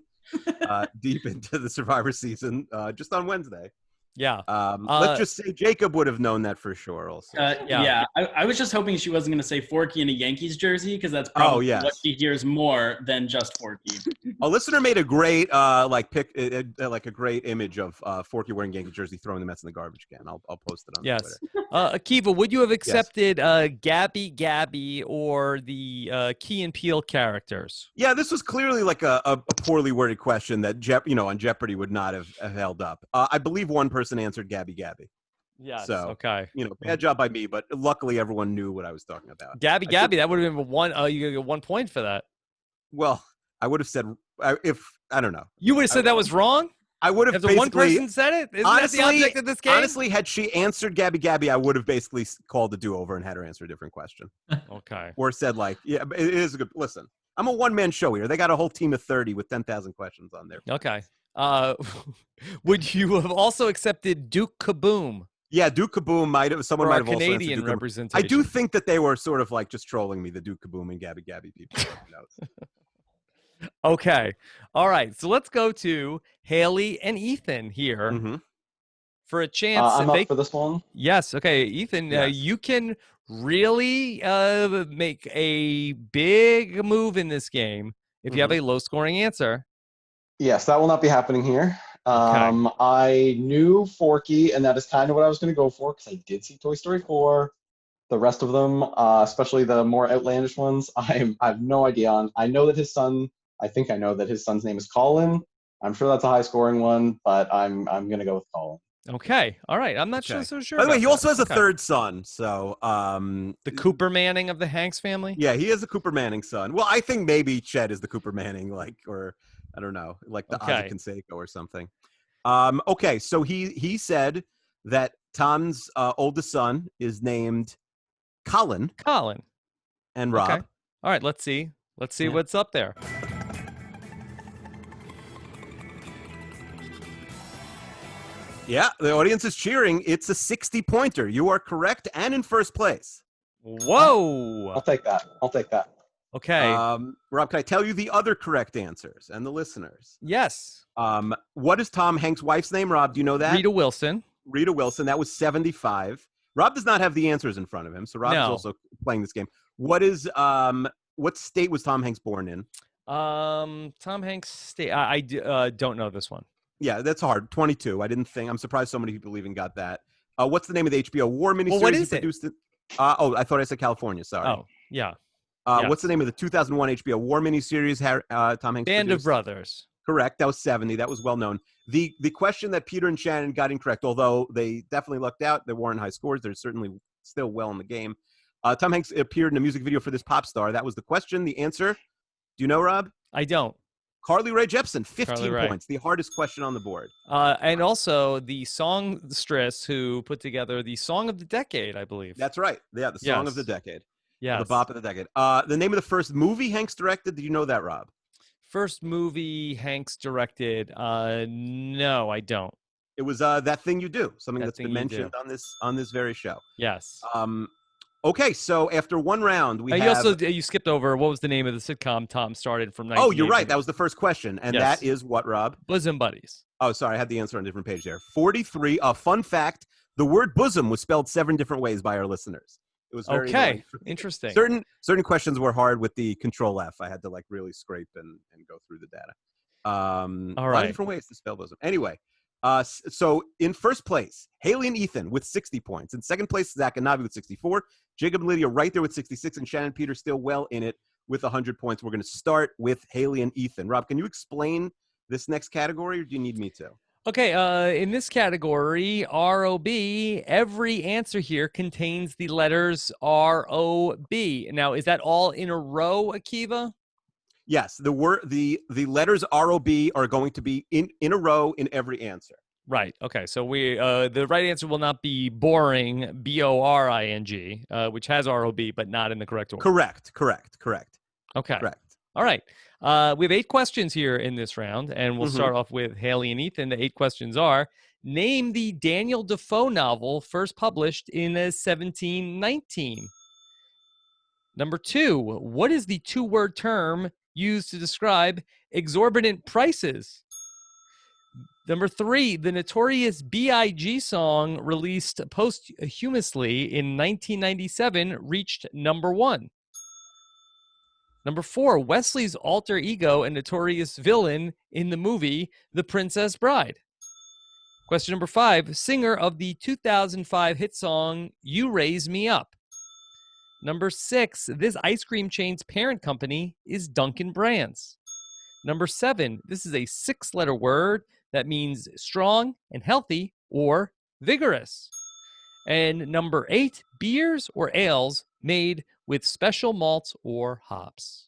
deep into the Survivor season just on Wednesday. Yeah. Let's just say Jacob would have known that for sure. Also, yeah. I was just hoping she wasn't going to say Forky in a Yankees jersey because that's probably what she hears more than just Forky. A listener made a great like a great image of Forky wearing Yankee jersey, throwing the Mets in the garbage can. I'll post it on Twitter. Akiva, would you have accepted Gabby or the Key and Peele characters? Yeah, this was clearly like a poorly worded question that on Jeopardy would not have held up. I believe one person answered Gabby. Yes. So, okay. Bad job by me, but luckily everyone knew what I was talking about. Gabby, that would have been one. You get 1 point for that. Well, I would have said if I don't know. You would have said that was wrong. I would have if the one person said it. Isn't that the object of this game? Honestly, had she answered Gabby, I would have basically called a do-over and had her answer a different question. Okay. Or said like, yeah, it is a good. Listen, I'm a one-man show here. They got a whole team of 30 with 10,000 questions on there. Okay. Would you have also accepted Duke Kaboom? Yeah, Duke Kaboom might have. Someone might have also Canadian answered Duke representation. I do think that they were sort of like just trolling me, the Duke Kaboom and Gabby people. Okay. All right. So let's go to Haley and Ethan here for a chance. I'm up for this one. Yes. Okay, Ethan, you can really make a big move in this game if you have a low-scoring answer. Yes, that will not be happening here. I knew Forky, and that is kind of what I was going to go for because I did see Toy Story 4. The rest of them, especially the more outlandish ones, I have no idea on. I know that his son. I think I know that his son's name is Colin. I'm sure that's a high-scoring one, but I'm going to go with Colin. Okay. All right. I'm not so sure. By the way, he also has a third son. So the Cooper Manning of the Hanks family. Yeah, he is a Cooper Manning son. Well, I think maybe Chet is the Cooper Manning, or I don't know, like the Ozzie Canseco or something. Okay, so he said that Tom's oldest son is named Colin. And Rob. Okay. All right. Let's see what's up there. Yeah, the audience is cheering. It's a 60-pointer. You are correct and in first place. Whoa. I'll take that. Okay. Rob, can I tell you the other correct answers and the listeners? Yes. What is Tom Hanks' wife's name, Rob? Do you know that? Rita Wilson. That was 75. Rob does not have the answers in front of him, so Rob is also playing this game. What state was Tom Hanks born in? Tom Hanks state. I don't know this one. Yeah, that's hard. 22. I'm surprised so many people even got that. What's the name of the HBO War miniseries? What is it? I thought I said California. Sorry. Oh, yeah. What's the name of the 2001 HBO War miniseries? Tom Hanks Band produced? of Brothers. Correct. That was 70. That was well known. The question that Peter and Shannon got incorrect, although they definitely lucked out, there weren't high scores. They're certainly still well in the game. Tom Hanks appeared in a music video for this pop star. That was the question. The answer, do you know, Rob? I don't. Carly Rae Jepsen, 15 points. The hardest question on the board. And also the songstress who put together the Song of the Decade, I believe. That's right. Yeah, the Song of the Decade. Yeah. The bop of the decade. The name of the first movie Hanks directed, did you know that, Rob? First movie Hanks directed, no, I don't. It was That Thing You Do, something that's been mentioned on this very show. Yes. Okay, so after one round, you skipped over, what was the name of the sitcom Tom started from 1980? Oh, you're right. That was the first question. And that is what, Rob? Bosom Buddies. Oh, sorry. I had the answer on a different page there. 43. Fun fact, the word bosom was spelled 7 different ways by our listeners. It was very interesting. Certain questions were hard with the Control F. I had to like really scrape and go through the data. All right. A lot of different ways to spell bosom. Anyway, so in first place, Haley and Ethan with 60 points. In second place, Zach and Navi with 64. Jacob and Lydia right there with 66, and Shannon Peter still well in it with 100 points. We're going to start with Haley and Ethan. Rob, can you explain this next category, or do you need me to? Okay, in this category, ROB, every answer here contains the letters ROB. Now, is that all in a row, Akiva? Yes, the letters ROB are going to be in a row in every answer. Right. Okay. So the right answer will not be boring, BORING, which has ROB, but not in the correct order. Correct. Okay. Correct. All right. We have 8 questions here in this round, and we'll start off with Haley and Ethan. The 8 questions are: name the Daniel Defoe novel first published in 1719. Number 2, what is the 2-word term used to describe exorbitant prices? Number 3, the Notorious B.I.G. song released posthumously in 1997 reached number 1. Number 4, Wesley's alter ego and notorious villain in the movie The Princess Bride. Question number 5, singer of the 2005 hit song You Raise Me Up. Number 6, this ice cream chain's parent company is Dunkin' Brands. Number 7, this is a 6-letter word that means strong and healthy or vigorous. And number 8, beers or ales made with special malts or hops.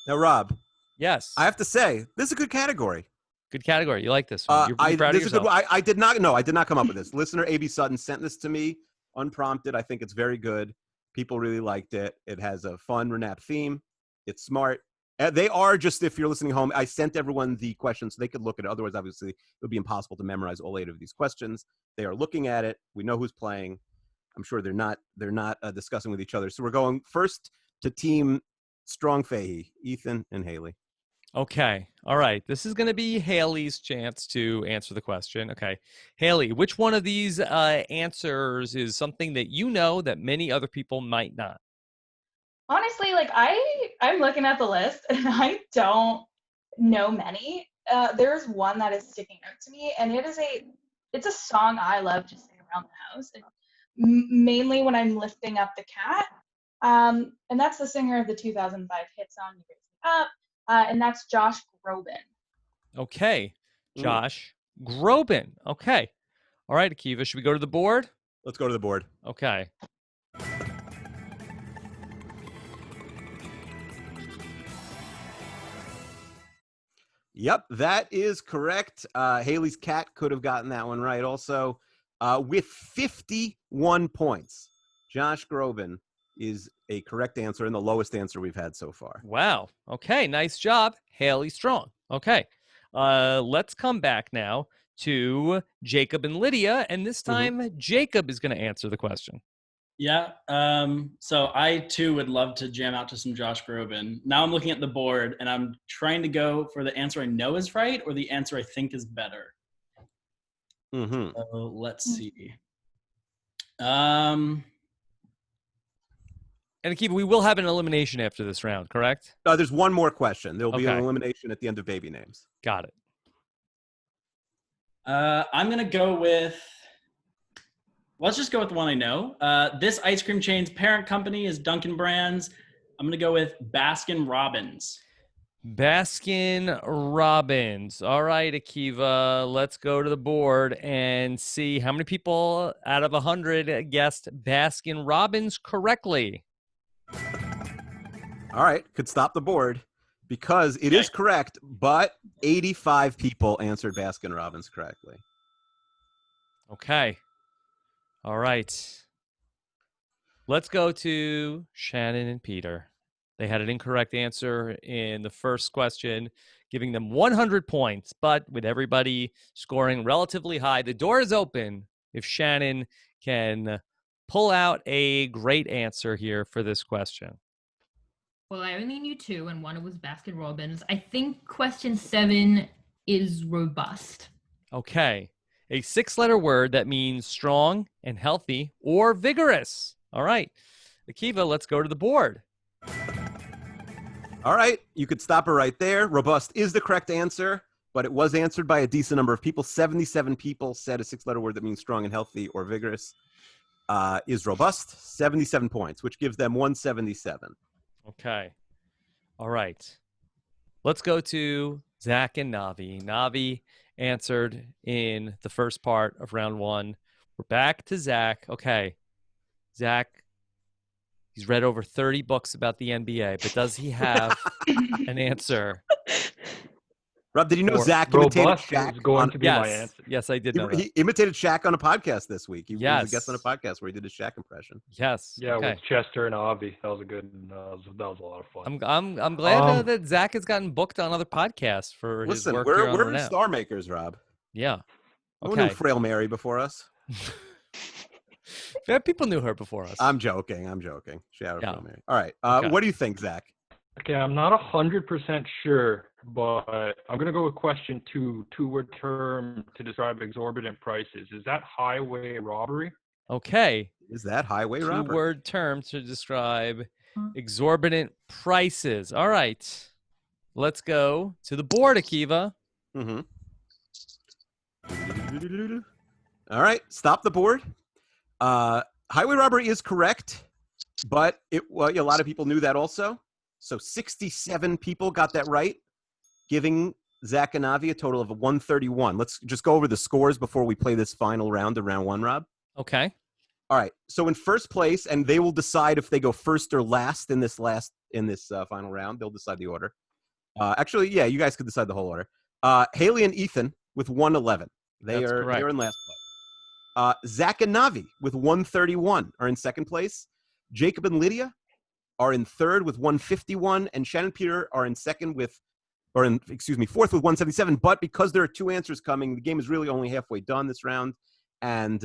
Now, Rob. Yes. I have to say, this is a good category. Good category. You like this one. You're proud of yourself. I did not come up with this. Listener A.B. Sutton sent this to me unprompted. I think it's very good. People really liked it. It has a fun RHAP theme. It's smart. They are just, if you're listening home, I sent everyone the questions so they could look at it. Otherwise, obviously, it would be impossible to memorize all 8 of these questions. They are looking at it. We know who's playing. I'm sure they're not discussing with each other. So we're going first to Team Strong Fahey, Ethan and Haley. Okay. All right. This is going to be Haley's chance to answer the question. Okay. Haley, which one of these answers is something that you know that many other people might not? Honestly, like I'm looking at the list and I don't know many. There's one that is sticking out to me, and it's a song I love to sing around the house, and mainly when I'm lifting up the cat. And that's the singer of the 2005 hit song You Raise Me Up. And that's Josh Groban. Okay. Josh Groban. Okay. All right, Akiva, should we go to the board? Let's go to the board. Okay. Yep, that is correct. Haley's cat could have gotten that one right also. With 51 points, Josh Groban is a correct answer and the lowest answer we've had so far. Wow. Okay, nice job, Haley Strong. Okay, let's come back now to Jacob and Lydia, and this time Jacob is going to answer the question. Yeah, so I too would love to jam out to some Josh Groban. Now I'm looking at the board and I'm trying to go for the answer I know is right or the answer I think is better. So let's see. And Akiva, we will have an elimination after this round, correct? There's one more question. There'll be an elimination at the end of baby names. Got it. I'm going to go with, let's just go with the one I know. This ice cream chain's parent company is Dunkin' Brands. I'm going to go with Baskin Robbins. Baskin Robbins. All right, Akiva, let's go to the board and see how many people out of 100 guessed Baskin Robbins correctly. All right, could stop the board because it is correct, but 85 people answered Baskin Robbins correctly. Okay. All right. Let's go to Shannon and Peter. They had an incorrect answer in the first question, giving them 100 points, but with everybody scoring relatively high, the door is open if Shannon can pull out a great answer here for this question. Well, I only knew 2, and one was Baskin Robbins. I think question 7 is robust. Okay. A 6-letter word that means strong and healthy or vigorous. All right. Akiva, let's go to the board. All right. You could stop her right there. Robust is the correct answer, but it was answered by a decent number of people. 77 people said a 6-letter word that means strong and healthy or vigorous is robust. 77 points, which gives them 177. Okay. All right. Let's go to Zach and Navi. Navi answered in the first part of round 1. We're back to Zach. Okay. Zach, he's read over 30 books about the NBA, but does he have an answer? Rob, did you know Zach imitated Shaq? Is going to be my answer. Yes, I did know that. He imitated Shaq on a podcast this week. He was a guest on a podcast where he did a Shaq impression. Yes. Yeah, with Chester and Avi. That was a good. That was a lot of fun. I'm glad that Zach has gotten booked on other podcasts for his work here on we're star makers, Rob. Yeah. Okay. Who knew Frail Mary before us? People knew her before us. I'm joking. Shout out Frail Mary. All right. What do you think, Zach? Okay, I'm not 100% sure, but I'm going to go with question 2, two-word term to describe exorbitant prices. Is that highway robbery? Okay. Is that highway robbery? Two-word term to describe exorbitant prices. All right. Let's go to the board, Akiva. Mm-hmm. All right, stop the board. Highway robbery is correct, but a lot of people knew that also. So 67 people got that right, giving Zach and Navi a total of 131. Let's just go over the scores before we play this final round of round 1, Rob. Okay. All right. So in first place, and they will decide if they go first or last in this final round. They'll decide the order. Actually, yeah, you guys could decide the whole order. Haley and Ethan with 111. They're in last place. Zach and Navi with 131 are in second place. Jacob and Lydia are in third with 151, and Shannon and Peter are in fourth with 177. But because there are 2 answers coming, the game is really only halfway done this round, and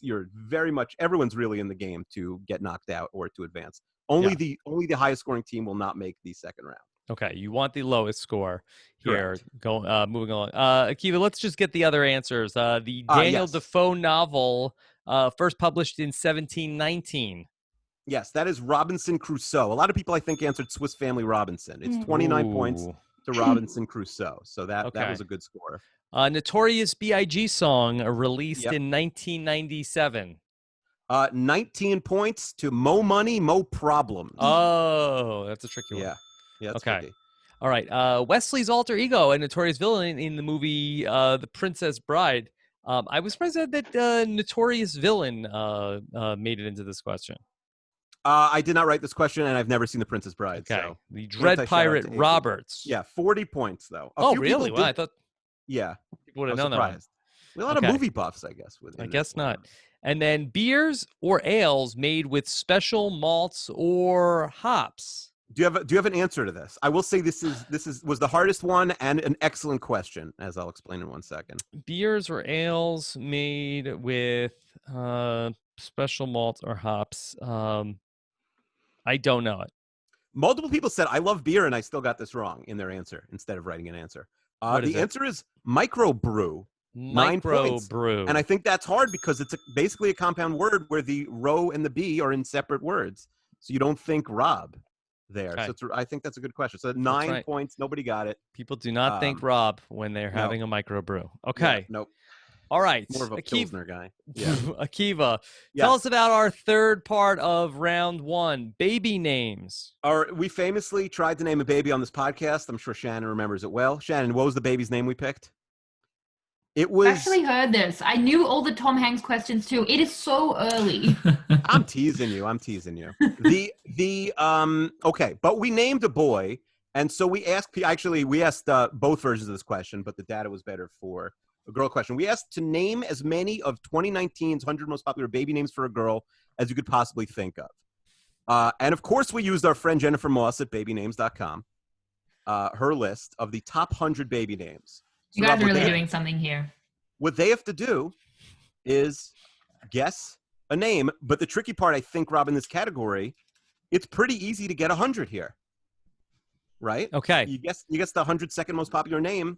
you're very much everyone's really in the game to get knocked out or to advance. Only the highest scoring team will not make the second round. Okay, you want the lowest score here. Moving along. Akiva, let's just get the other answers. The Daniel Defoe novel, first published in 1719. Yes, that is Robinson Crusoe. A lot of people, I think, answered Swiss Family Robinson. It's 29 points to Robinson Crusoe. So that was a good score. Notorious B.I.G. song released in 1997. 19 points to Mo Money, Mo Problems. Oh, that's a tricky one. Yeah, that's okay. tricky. All right. Wesley's alter ego, a notorious villain in the movie The Princess Bride. I was surprised that notorious villain made it into this question. I did not write this question, and I've never seen The Princess Bride. Okay. So the Dread Pirate Roberts. Yeah, 40 points, though. Oh, really? Well, I thought people would have known that. A lot of movie buffs, I guess. I guess not. And then beers or ales made with special malts or hops. Do you have an answer to this? I will say this was the hardest one and an excellent question, as I'll explain in 1 second. Beers or ales made with special malts or hops. I don't know it. Multiple people said I love beer, and I still got this wrong in their answer instead of writing an answer. The answer is microbrew. 9 points. Microbrew. And I think that's hard because it's basically a compound word where the rho and the B are in separate words. So you don't think Rob there. Okay. So I think that's a good question. So 9 points. Nobody got it. People do not think Rob when they're having a microbrew. Okay. Yeah, nope. All right. More of a Pilsner guy. Yeah. Akiva, tell us about our third part of round 1, baby names. We famously tried to name a baby on this podcast. I'm sure Shannon remembers it well. Shannon, what was the baby's name we picked? It was. I actually heard this. I knew all the Tom Hanks questions too. It is so early. I'm teasing you. Okay, but we named a boy, and so we asked. Actually, we asked both versions of this question, but the data was better for a girl question. We asked to name as many of 2019's 100 most popular baby names for a girl as you could possibly think of. And of course, we used our friend Jennifer Moss at babynames.com, her list of the top 100 baby names. You guys are really doing something here. What they have to do is guess a name. But the tricky part, I think, Rob, in this category, it's pretty easy to get 100 here. Right? Okay. You guess the 102nd most popular name.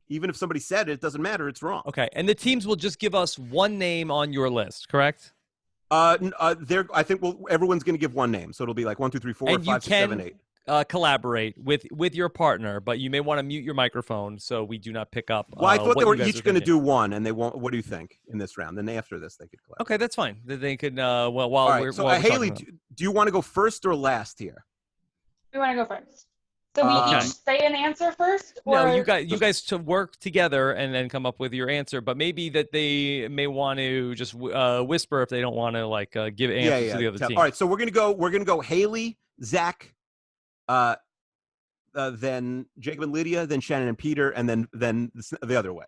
Even if somebody said it doesn't matter. It's wrong. Okay. And the teams will just give us one name on your list, correct? I think everyone's going to give one name. So it'll be like 1, 2, 3, 4, 5, 6, 7, 8. Collaborate with your partner, but you may want to mute your microphone so we do not pick up. Well, I thought they were each going to do one, and they won't. What do you think in this round? Then after this, they could collaborate. Okay, that's fine. They could. Haley, do you want to go first or last here? We want to go first. So we each say an answer first? Or... No, you guys to work together and then come up with your answer. But maybe that they may want to just whisper if they don't want to give answers to the other team. All right, so we're gonna go Haley, Zach, then Jacob and Lydia, then Shannon and Peter, and then the other way.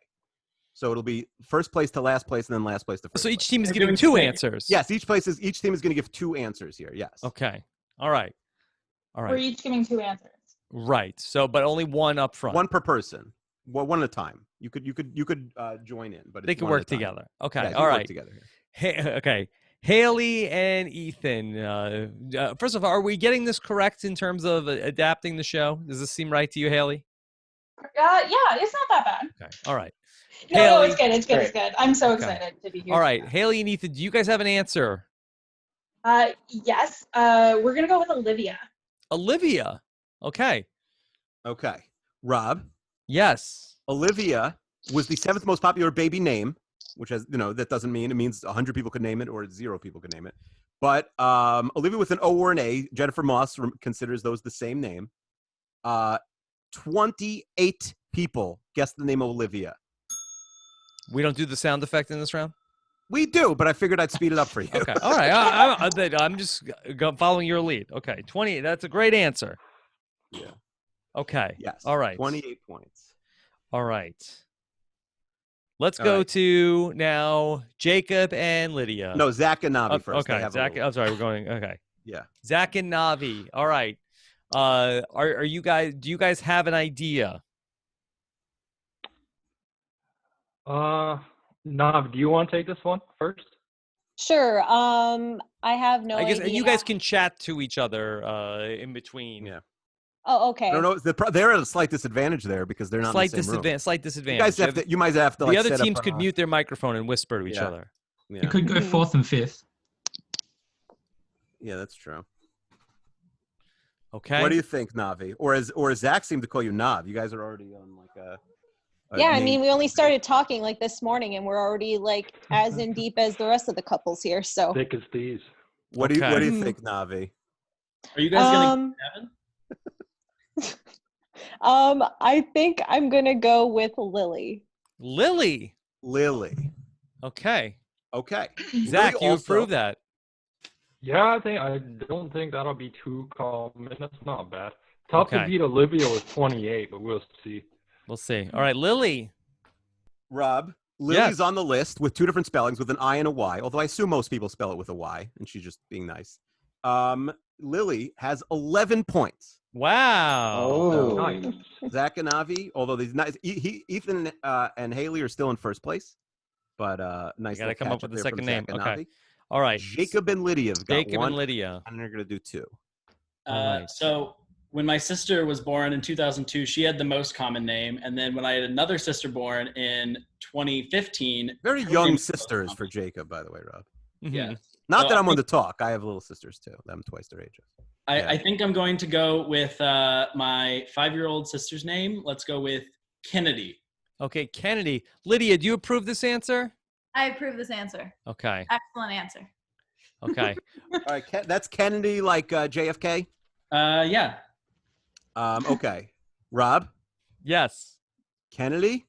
So it'll be first place to last place, and then last place to first. So each team is giving 2 answers. Yes, each team is going to give 2 answers here. Yes. Okay. All right. We're each giving 2 answers. Right. So, but only one up front. One per person. Well, one at a time. You could join in, but they can work together. Okay. Yeah, all right. Work together here. Okay. Haley and Ethan. First of all, are we getting this correct in terms of adapting the show? Does this seem right to you, Haley? Yeah, it's not that bad. Okay. All right. No, it's good. It's good. It's good. I'm so Okay. excited to be here. All right. Haley and Ethan, do you guys have an answer? Yes. We're gonna go with Olivia. Olivia. Okay. Okay. Rob. Yes. Olivia was the 7th most popular baby name, which has, that doesn't mean it means 100 people could name it or 0 people could name it. But Olivia with an O or an A, Jennifer Moss considers those the same name. 28 people guessed the name Olivia. We don't do the sound effect in this round? We do, but I figured I'd speed it up for you. Okay. All right. I'm just following your lead. Okay. 20. That's a great answer. Yeah. Okay. Yes. All right. 28 points. All right. Let's go to now Jacob and Lydia. No, Zach and Navi first. Okay. Zach. I'm sorry. We're going. Okay. Yeah. Zach and Navi. All right. Are you guys? Do you guys have an idea? Nav, do you want to take this one first? Sure. I have no idea. You guys can chat to each other in between. Yeah. Oh, okay. I don't know. They're at a slight disadvantage there because they're not in the same room. Slight disadvantage. You guys have to. You might have to. The other teams could mute their microphone and whisper to each other. Yeah. You could go 4th and 5th. Yeah, that's true. Okay. What do you think, Navi? Or Zach seemed to call you Nav. You guys are already on like a yeah, I mean, we only started talking like this morning, and we're already like as in deep as the rest of the couples here. So thick as thieves. What do you think, Navi? Are you guys gonna get Kevin? I think I'm gonna go with Lily. Lily. Okay. Zach, you approve that? Yeah, I don't think that'll be too common. That's not bad. Tough to beat Olivia with 28, but we'll see. We'll see. All right, Lily. Rob, Lily's on the list with 2 different spellings, with an I and a Y, although I assume most people spell it with a Y, and she's just being nice. Lily has 11 points. Wow. Oh. Nice. Zach and Avi, although these nice, Ethan and Haley are still in first place, but nice. You gotta come up with the second name. Okay. Avi. All right. Jacob and Lydia have got Jacob one, and Lydia. and they're gonna do 2. So when my sister was born in 2002, she had the most common name. And then when I had another sister born in 2015. Very young sisters for Jacob, by the way, Rob. Mm-hmm. Yeah. Not that I'm one to talk. I have little sisters too. I'm twice their age. I think I'm going to go with my 5-year-old sister's name. Let's go with Kennedy. Okay, Kennedy. Lydia, do you approve this answer? I approve this answer. Okay. Excellent answer. Okay. All right, that's Kennedy, like JFK? Yeah. Okay. Rob? Yes. Kennedy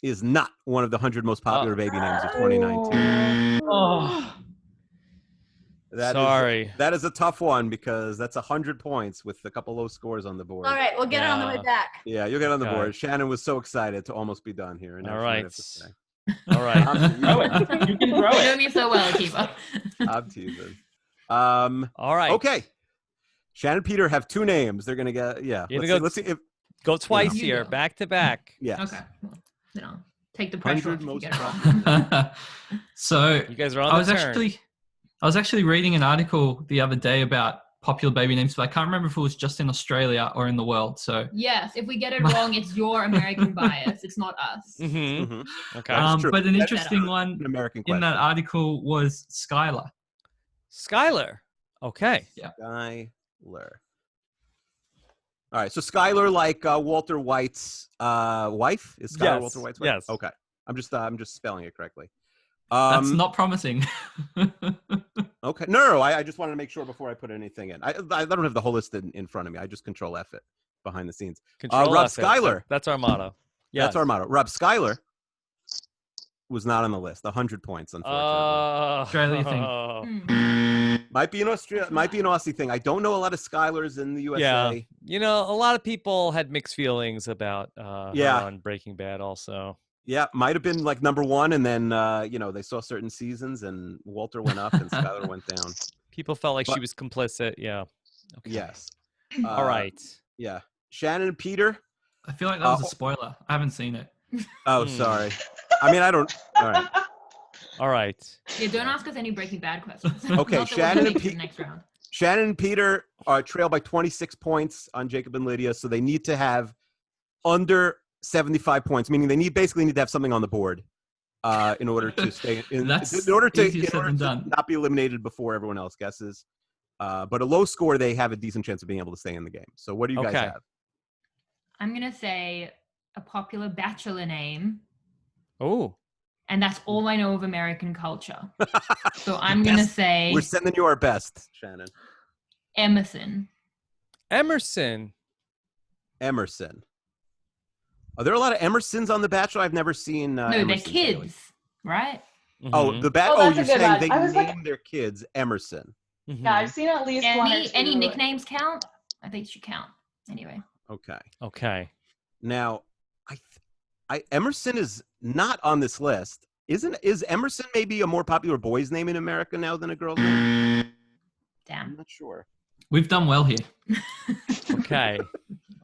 is not one of the 100 most popular baby names of 2019. Oh. That is a tough one because that's 100 points with a couple low scores on the board. All right, we'll get it on the way back. Yeah, you'll get on the board. Shannon was so excited to almost be done here. And all right. All right. You can throw it. You know me so well, Akiva. I'm teasing. All right. Okay. Shannon and Peter have 2 names. They're gonna get Let's see if go twice here, back to back. Yes. Okay. Take the pressure off if you get it wrong. So you guys are on the turn. I was actually reading an article the other day about popular baby names, but I can't remember if it was just in Australia or in the world. So yes, if we get it wrong, it's your American bias. It's not us. Mm-hmm. Mm-hmm. Okay. But an interesting one American in that article was Skylar. Skylar. Okay. Yeah. Skylar. All right. So Skylar, like Walter White's wife, is Skylar Walter White's wife? Yes. Okay. I'm just spelling it correctly. That's not promising. Okay. No. I just wanted to make sure before I put anything in. I don't have the whole list in front of me. I just Control F it behind the scenes. Rob Skylar. That's our motto. Yeah. That's our motto. Rob Skylar was not on the list. 100 points, unfortunately. Australia thing. Might be an Aussie thing. I don't know a lot of Skylars in the USA. Yeah. You know, a lot of people had mixed feelings about her on Breaking Bad also. Yeah, might have been like number 1, and then they saw certain seasons, and Walter went up and Skylar went down. People felt like she was complicit. Yeah. Okay. Yes. All right. Yeah. Shannon and Peter. I feel like that was a spoiler. I haven't seen it. Oh, sorry. I mean, I don't. All right. All right. Yeah, don't ask us any Breaking Bad questions. Okay, Not that we're Shannon gonna and make it to Pete- the next round. Shannon and Peter are trail by 26 points on Jacob and Lydia, so they need to have under 75 points, meaning they basically need to have something on the board in order to stay in order to not be eliminated before everyone else guesses. But a low score, they have a decent chance of being able to stay in the game. So what do you guys have? I'm gonna say a popular bachelor name. Oh. And that's all I know of American culture. So I'm gonna say we're sending you our best, Shannon. Emerson. Emerson. Are there a lot of Emersons on The Bachelor? I've never seen. No, Emersons, they're kids, really. right? Mm-hmm. Oh, the Oh, you're that's a good saying one. they I was named like- their kids Emerson. Mm-hmm. Yeah, I've seen at least one or two. Any nicknames count? I think it should count. Anyway. Okay. Now, Emerson is not on this list. Is Emerson maybe a more popular boy's name in America now than a girl's name? Damn. I'm not sure. We've done well here. Okay.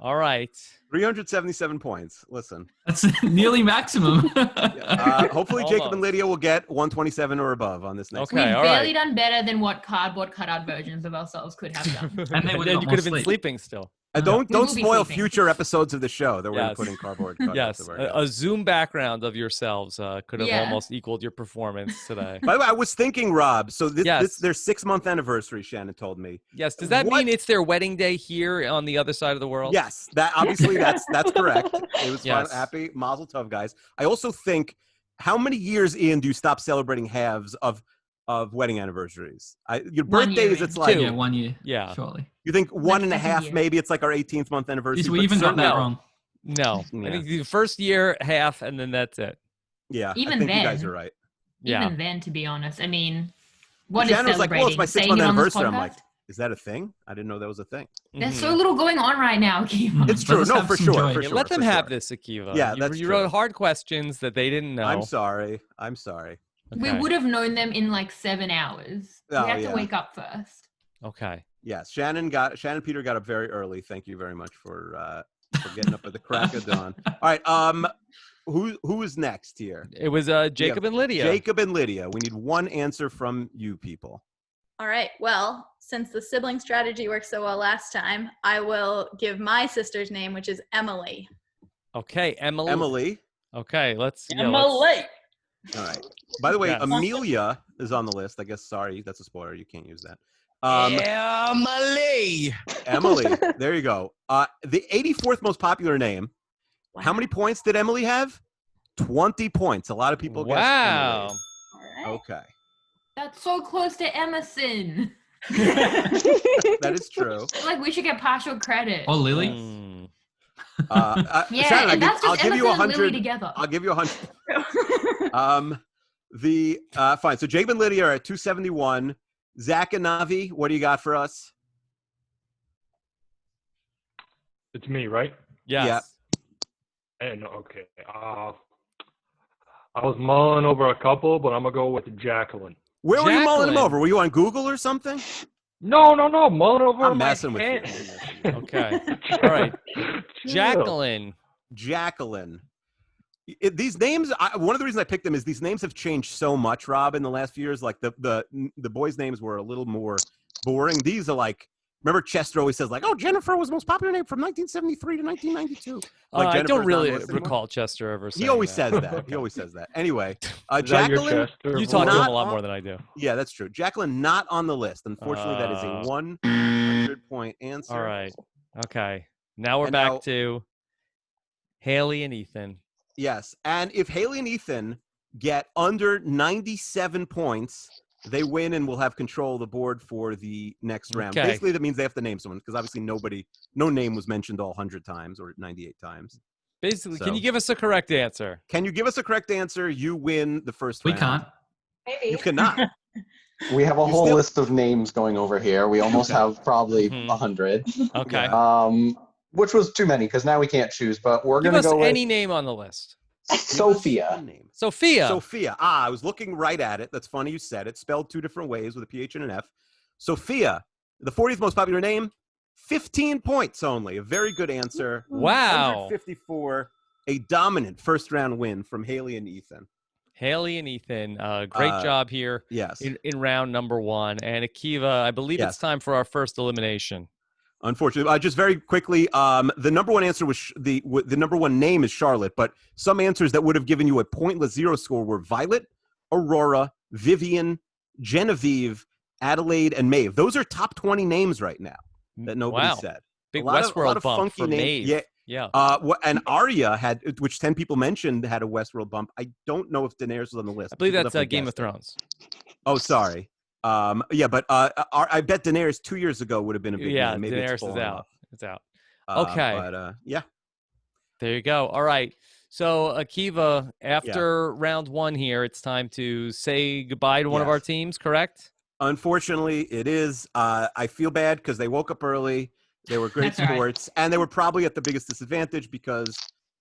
All right. 377 points. Listen. That's nearly maximum. Hopefully Jacob and Lydia will get 127 or above on this next We've one. barely done better than what cardboard cutout versions of ourselves could have done. And they then you could have been sleeping still. Don't We will be spoil sleeping. future episodes of the show that we're going Yes. to put in cardboard cutouts Yes, of our a Zoom background of yourselves could have Yeah. almost equaled your performance today. By the way, I was thinking, Rob, so this Yes. their 6-month anniversary, Shannon told me. Yes, does that mean it's their wedding day here on the other side of the world? Yes, that obviously that's correct. It was fun, Yes. happy, mazel tov, guys. I also think, how many years in do you stop celebrating halves of wedding anniversaries? Your 1 year birthdays, in. it's like 1 year. Yeah. Surely. you think one and a second half, year. maybe it's like our 18th month anniversary. We but even got that certainly- wrong. No, Yeah. I think the first year, half, and then that's it. Yeah, Even I think you guys then. are right. Yeah. Even then, to be honest, I mean, what is Shannon was like, celebrating? well, it's my 6 Saying month it on this anniversary. I'm like, podcast? is that a thing? I didn't know that was a thing. There's Mhm. so little going on right now, Akiva. It's true. us No, have for some sure. joy. For Yeah, sure. let them for have sure. this, Akiva. Yeah, you, that's you true. wrote hard questions that they didn't know. I'm sorry. We Okay. would have known them in like 7 hours. Oh, we had yeah. to wake up first. Okay. Yes, Shannon Peter got up very early. Thank you very much for getting up at the crack of dawn. All right. Who is next here? It was Jacob and Lydia. Jacob and Lydia. We need one answer from you people. All right. Well, since the sibling strategy worked so well last time, I will give my sister's name, which is Emily. Okay, Emily. Emily. Okay, let's. Yeah, Emily. All right. By the way, Yes. Amelia is on the list. I guess. Sorry, that's a spoiler. You can't use that. Emily. Emily. There you go. The 84th most popular name. Wow. How many points did Emily have? 20 points. A lot of people guessed Wow. Emily. All right. Okay. That's so close to Emerson. That is true. Like we should get partial credit. Or Lily. Mm. Yeah, Shannon, and that's I'll just give you Emerson and Lily 100. together. I'll give you 100. Fine. So Jacob and Lydia are at 271. Zach and Navi, what do you got for us? It's me, right? Yes. And okay. I was mulling over a couple, but I'm gonna go with Jacqueline. Where were you mulling them Jacqueline. over? Were you on Google or something? No, mulling over. I'm my messing with you. hand. Okay. All right. Chill. Jacqueline. These names, one of the reasons I picked them is these names have changed so much, Rob, in the last few years. Like the boys' names were a little more boring. These are like, remember Chester always says like, oh, Jennifer was the most popular name from 1973 to 1992. Like I Jennifer's don't not really on the list anymore. recall Chester ever saying He always that. says that. He always says that. Anyway, Is that your Jacqueline. Chester You talk to him Not a lot on- more than I do. Yeah, that's true. Jacqueline not on the list. Unfortunately, that is a 100-point answer. All right. Okay. Now we're And back now- to Haley and Ethan. Yes, and if Haley and Ethan get under 97 points, they win and will have control of the board for the next round. Okay. Basically, that means they have to name someone because obviously no name was mentioned all 100 times or 98 times. Basically, So- can you give us a correct answer? Can you give us a correct answer? You win the first We round. can't. Maybe. You cannot. We have a You whole still- list of names going over here. We almost have probably Mhm. 100, Okay. which was too many because now we can't choose. But we're Give going to us go any with name on the list. Sophia. Name. Sophia. Sophia. I was looking right at it. That's funny you said it. Spelled two different ways with a PH and an F. Sophia, the 40th most popular name, 15 points only. A very good answer. Wow. 154. A dominant first round win from Haley and Ethan. Haley and Ethan, great job here. Yes. In round number 1. And Akiva, I believe it's time for our first elimination. Unfortunately, just very quickly, the number one answer was the number one name is Charlotte, but some answers that would have given you a pointless 0 score were Violet, Aurora, Vivian, Genevieve, Adelaide, and Maeve. Those are top 20 names right now that nobody said. Big Westworld bump for Maeve. Yeah. And Arya had, which 10 people mentioned, had a Westworld bump. I don't know if Daenerys was on the list. I believe that's Game of Thrones. Oh, sorry. But I bet Daenerys 2 years ago would have been a big name. Maybe Daenerys is out. It's out. Okay. But yeah. There you go. All right. So Akiva, after round 1 here, it's time to say goodbye to one of our teams, correct? Unfortunately, it is. I feel bad because they woke up early. They were great sports, and they were probably at the biggest disadvantage because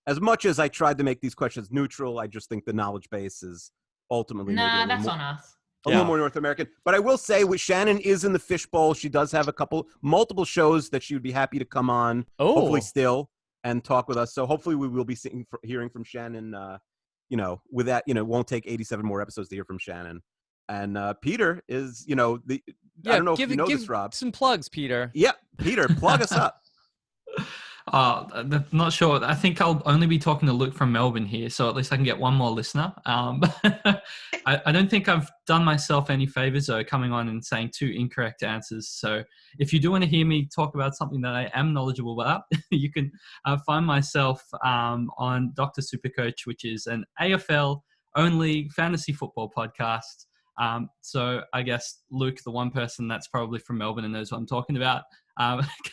as much as I tried to make these questions neutral, I just think the knowledge base is ultimately that's on us. A little more North American. But I will say, Shannon is in the fishbowl. She does have multiple shows that she would be happy to come on, hopefully still, and talk with us. So hopefully we will be hearing from Shannon, with that, it won't take 87 more episodes to hear from Shannon. And Peter is, I don't know if you know this, Rob. Some plugs, Peter. Yeah, Peter, plug us up. I'm not sure. I think I'll only be talking to Luke from Melbourne here, so at least I can get one more listener. I don't think I've done myself any favors, though, coming on and saying 2 incorrect answers. So if you do want to hear me talk about something that I am knowledgeable about, you can find myself on Dr. Supercoach, which is an AFL-only fantasy football podcast. So I guess Luke, the one person that's probably from Melbourne and knows what I'm talking about,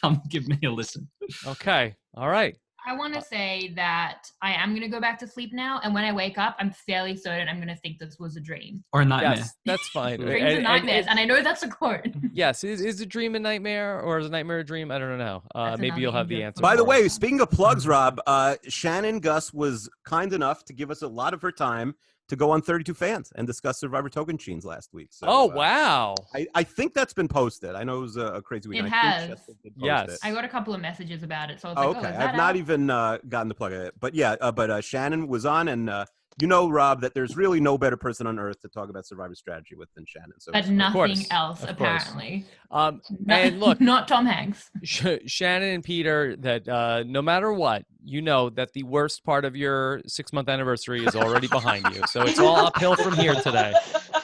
come give me a listen. Okay. All right. I want to say that I am going to go back to sleep now. And when I wake up, I'm fairly certain I'm going to think this was a dream. Or a nightmare. Yes, that's fine. Dreams and nightmares. And I know that's a quote. Yes. Is a dream a nightmare or is a nightmare a dream? I don't know. Maybe you'll have the answer. By the way, speaking of plugs, Rob, Shannon Gus was kind enough to give us a lot of her time to go on 32 Fans and discuss Survivor Token Chains last week. So, wow. I think that's been posted. I know it was a crazy week. It has. Yes. I got a couple of messages about it. So I was okay. I've not even gotten the plug of it. But yeah, Shannon was on, and Rob, that there's really no better person on earth to talk about Survivor strategy with than Shannon. So but nothing else, apparently. And look, not Tom Hanks. Shannon and Peter, that no matter what, that the worst part of your 6-month anniversary is already behind you. So it's all uphill from here today.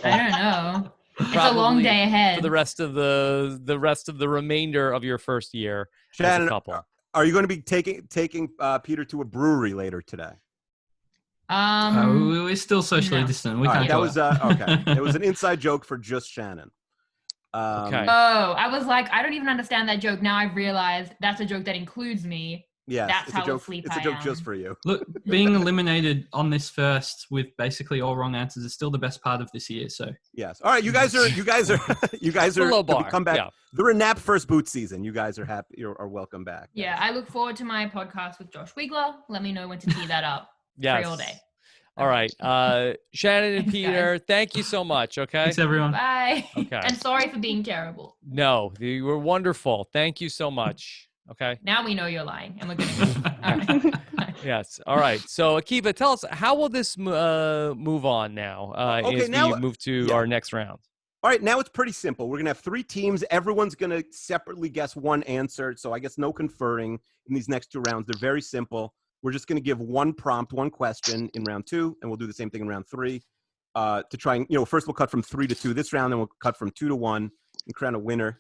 I don't know. It's a long day ahead for the rest of the remainder of your first year. Shannon, are you going to be taking Peter to a brewery later today? We're still socially distant. We can't. That was okay. It was an inside joke for just Shannon. Okay. Oh, I was like, I don't even understand that joke. Now I've realized that's a joke that includes me. Yes, that's how joke, asleep it's a joke just for you. Look, being eliminated on this first with basically all wrong answers is still the best part of this year. So yes, all right, you guys are low bar. Come back. Yeah. The RHAP first boot season. You guys are happy. Are welcome back. Yeah, I look forward to my podcast with Josh Wigler. Let me know when to tee that up. Yes. Free all day. All right, Shannon and Thanks, Peter, guys. Thank you so much. Okay. Thanks, everyone. Bye. Okay. And sorry for being terrible. No, you were wonderful. Thank you so much. Okay. Now we know you're lying, and we're gonna. All right. Yes. All right. So Akiva, tell us, how will this move on now? As we move to our next round. All right, now it's pretty simple. We're going to have 3 teams. Everyone's going to separately guess one answer. So I guess no conferring in these next 2 rounds. They're very simple. We're just going to give one prompt, one question in round 2, and we'll do the same thing in round 3 to try and, first we'll cut from 3 to 2 this round, then we'll cut from 2 to 1 and crown a winner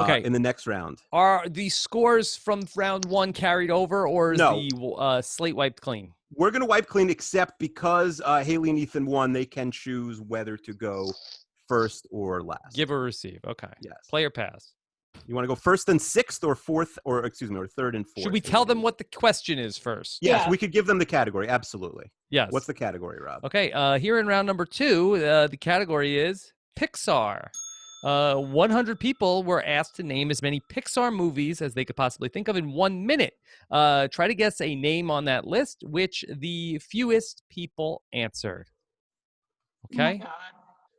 in the next round. Are the scores from round 1 carried over, or is the slate wiped clean? We're going to wipe clean, except because Haley and Ethan won, they can choose whether to go first or last. Give or receive. Okay. Yes. Play or pass. You want to go first and 6th or 4th, or third and 4th? Should we tell them what the question is first? Yes, we could give them the category. Absolutely. Yes. What's the category, Rob? Okay. Here in round number 2, the category is Pixar. 100 people were asked to name as many Pixar movies as they could possibly think of in 1 minute. Try to guess a name on that list, which the fewest people answered. Okay. Oh my God.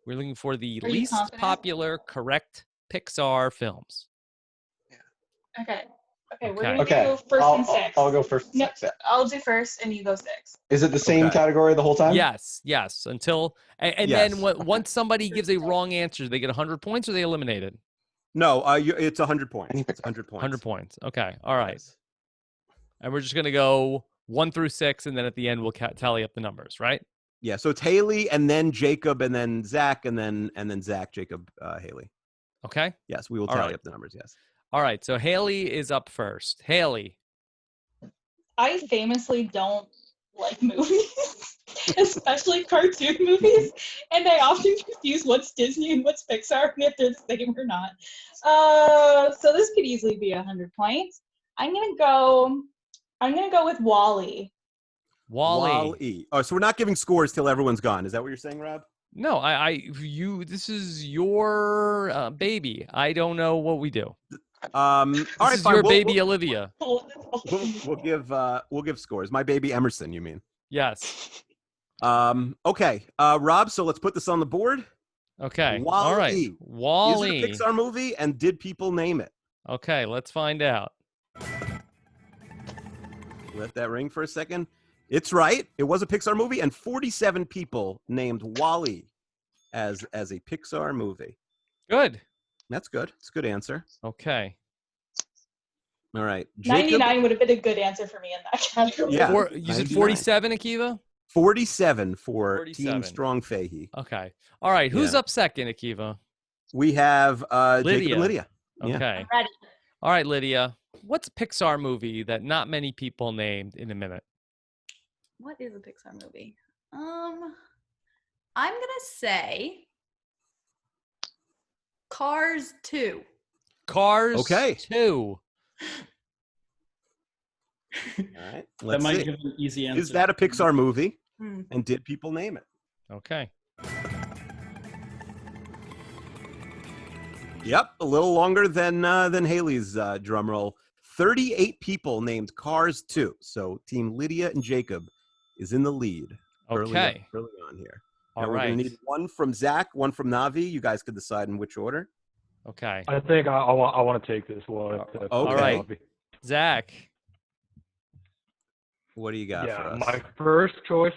We're looking for the Are you least confident? popular correct Pixar films. Okay. Okay, we're gonna Okay. do first and six. I'll go first. No, Six. I'll do first, and you go six. Is it the same Okay. category the whole time? Yes. Until and Yes. then once somebody gives a wrong answer, they get 100 points or they eliminated. No, it's 100 points. It's 100 points. 100 points. Okay. All right. Yes. And we're just gonna go 1 through 6, and then at the end we'll tally up the numbers, right? Yeah. So it's Haley, and then Jacob, and then Zach, and then Zach, Jacob, Haley. Okay. Yes, we will All tally right. up the numbers. Yes. All right. So Haley is up first. Haley. I famously don't like movies, especially cartoon movies, and I often confuse what's Disney and what's Pixar and if they're the same or not. So this could easily be 100 points. I'm gonna go with Wall-E. Wall-E. Oh, so we're not giving scores till everyone's gone. Is that what you're saying, Rob? No, this is your baby. I don't know what we do. All This right, is fine. your baby, Olivia. We'll give scores. My baby Emerson, you mean? Yes. Okay. Rob, so let's put this on the board. Okay. Wall-E. All right. Wall-E. Is it a Pixar movie, and did people name it? Okay, let's find out. Let that ring for a second. It's right. It was a Pixar movie, and 47 people named Wall-E as a Pixar movie. Good. That's good. It's a good answer. Okay. All right. Jacob, 99 would have been a good answer for me in that category. Yeah. You said 99. 47, Akiva? 47 for 47. Team Strong Fahey. Okay. All right. Who's Yeah. up second, Akiva? We have Jacob and Lydia. Yeah. Okay. I'm ready. All right, Lydia. What's a Pixar movie that not many people named in a minute? What is a Pixar movie? I'm gonna say Cars 2. Cars Okay. 2. All right. That Let's might see. give an easy answer. Is that a Pixar movie? Hmm. And did people name it? Okay. Yep, a little longer than Haley's drum roll. 38 people named Cars 2. So Team Lydia and Jacob is in the lead. Okay. Early on here. All Now we're right. going to need one from Zach, one from Navi. You guys could decide in which order. Okay. I think I want to take this one. Okay. All right. Zach. What do you got for Yeah, us? my first choice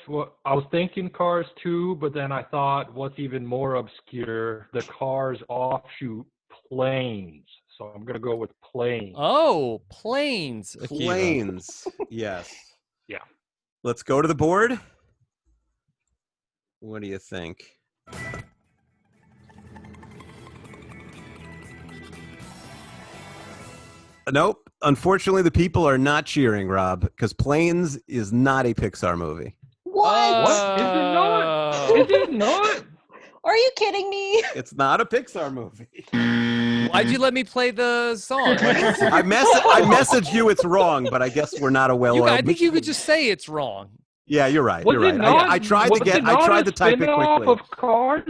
I was thinking Cars 2, but then I thought what's even more obscure, the Cars offshoot, Planes. So I'm gonna go with Planes. Oh, Planes. Akiva. Planes. Yes. Yeah. Let's go to the board. What do you think? Nope. Unfortunately, the people are not cheering, Rob, because Planes is not a Pixar movie. What? What? Is it not? Is it not? Are you kidding me? It's not a Pixar movie. Why'd you let me play the song? I messaged you it's wrong, but I guess we're not a well-oiled I think you could just say it's wrong. Yeah, you're right. Was You're it right. not- I tried was to it get. I not tried a to type it spin-off quickly. of Cars?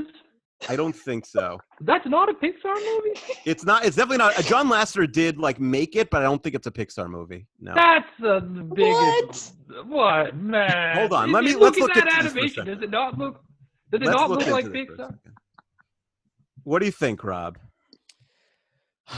I don't think so. That's not a Pixar movie. It's not. It's definitely not. John Lasseter did make it, but I don't think it's a Pixar movie. No. That's the biggest. What man? Hold on, let's look look at that into this for a animation. second. Does it not look? Does it Let's not look into like this for a Pixar? second. What do you think, Rob?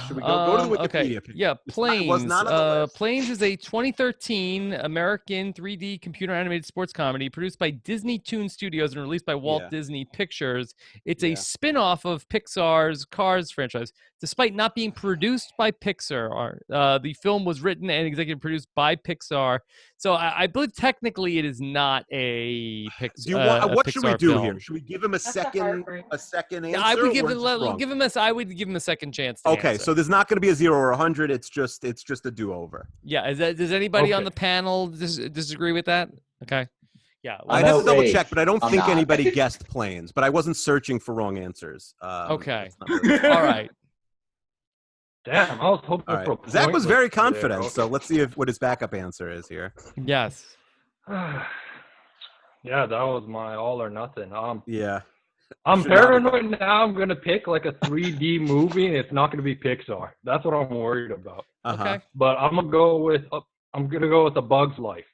Should we go to the Wikipedia Okay. page? Yeah, It Planes. was not on the list. Planes is a 2013 American 3D computer animated sports comedy produced by Disney Toon Studios and released by Walt Yeah. Disney Pictures. It's Yeah. a spin-off of Pixar's Cars franchise. Despite not being produced by Pixar, the film was written and executive produced by Pixar. So I believe technically it is not a Pixar. Do you want? What should we Pixar do film. here? Should we give him a That's a second heartbreak. answer? Yeah, I would give or him. just wrong? Give him I would give him a second chance. To Okay, answer. so there's not going to be a 0 or 100. It's just a do-over. Yeah, does anybody on Okay. the panel disagree with that? Okay. Yeah. I No, have to double wait, check, but I don't I'm think not. anybody guessed Planes. But I wasn't searching for wrong answers. Okay. that's not really- All right. Damn, I was hoping All for. right. Zach was very Pointless there. confident, so let's see what his backup answer is here. Yes. Yeah, that was my all or nothing. Yeah. I'm Should not have- paranoid now. I'm gonna pick like a 3D movie, and it's not gonna be Pixar. That's what I'm worried about. Uh-huh. Okay. But I'm gonna go with A Bug's Life.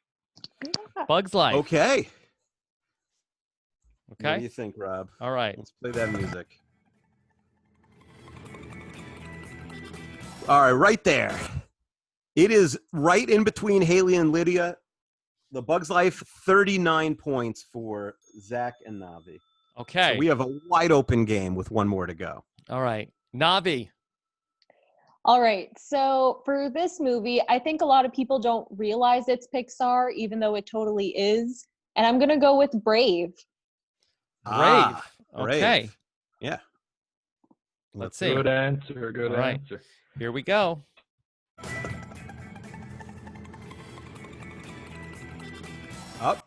Bugs Life. Okay. What do Okay. you think, Rob? All right. Let's play that music. All right, right there. It is right in between Haley and Lydia. The Bug's Life, 39 points for Zach and Navi. Okay. So we have a wide open game with one more to go. All right. Navi. All right. So for this movie, I think a lot of people don't realize it's Pixar, even though it totally is. And I'm going to go with Brave. Brave. Brave. Okay. Yeah. Let's see. Good answer. Good All right. answer. Here we go.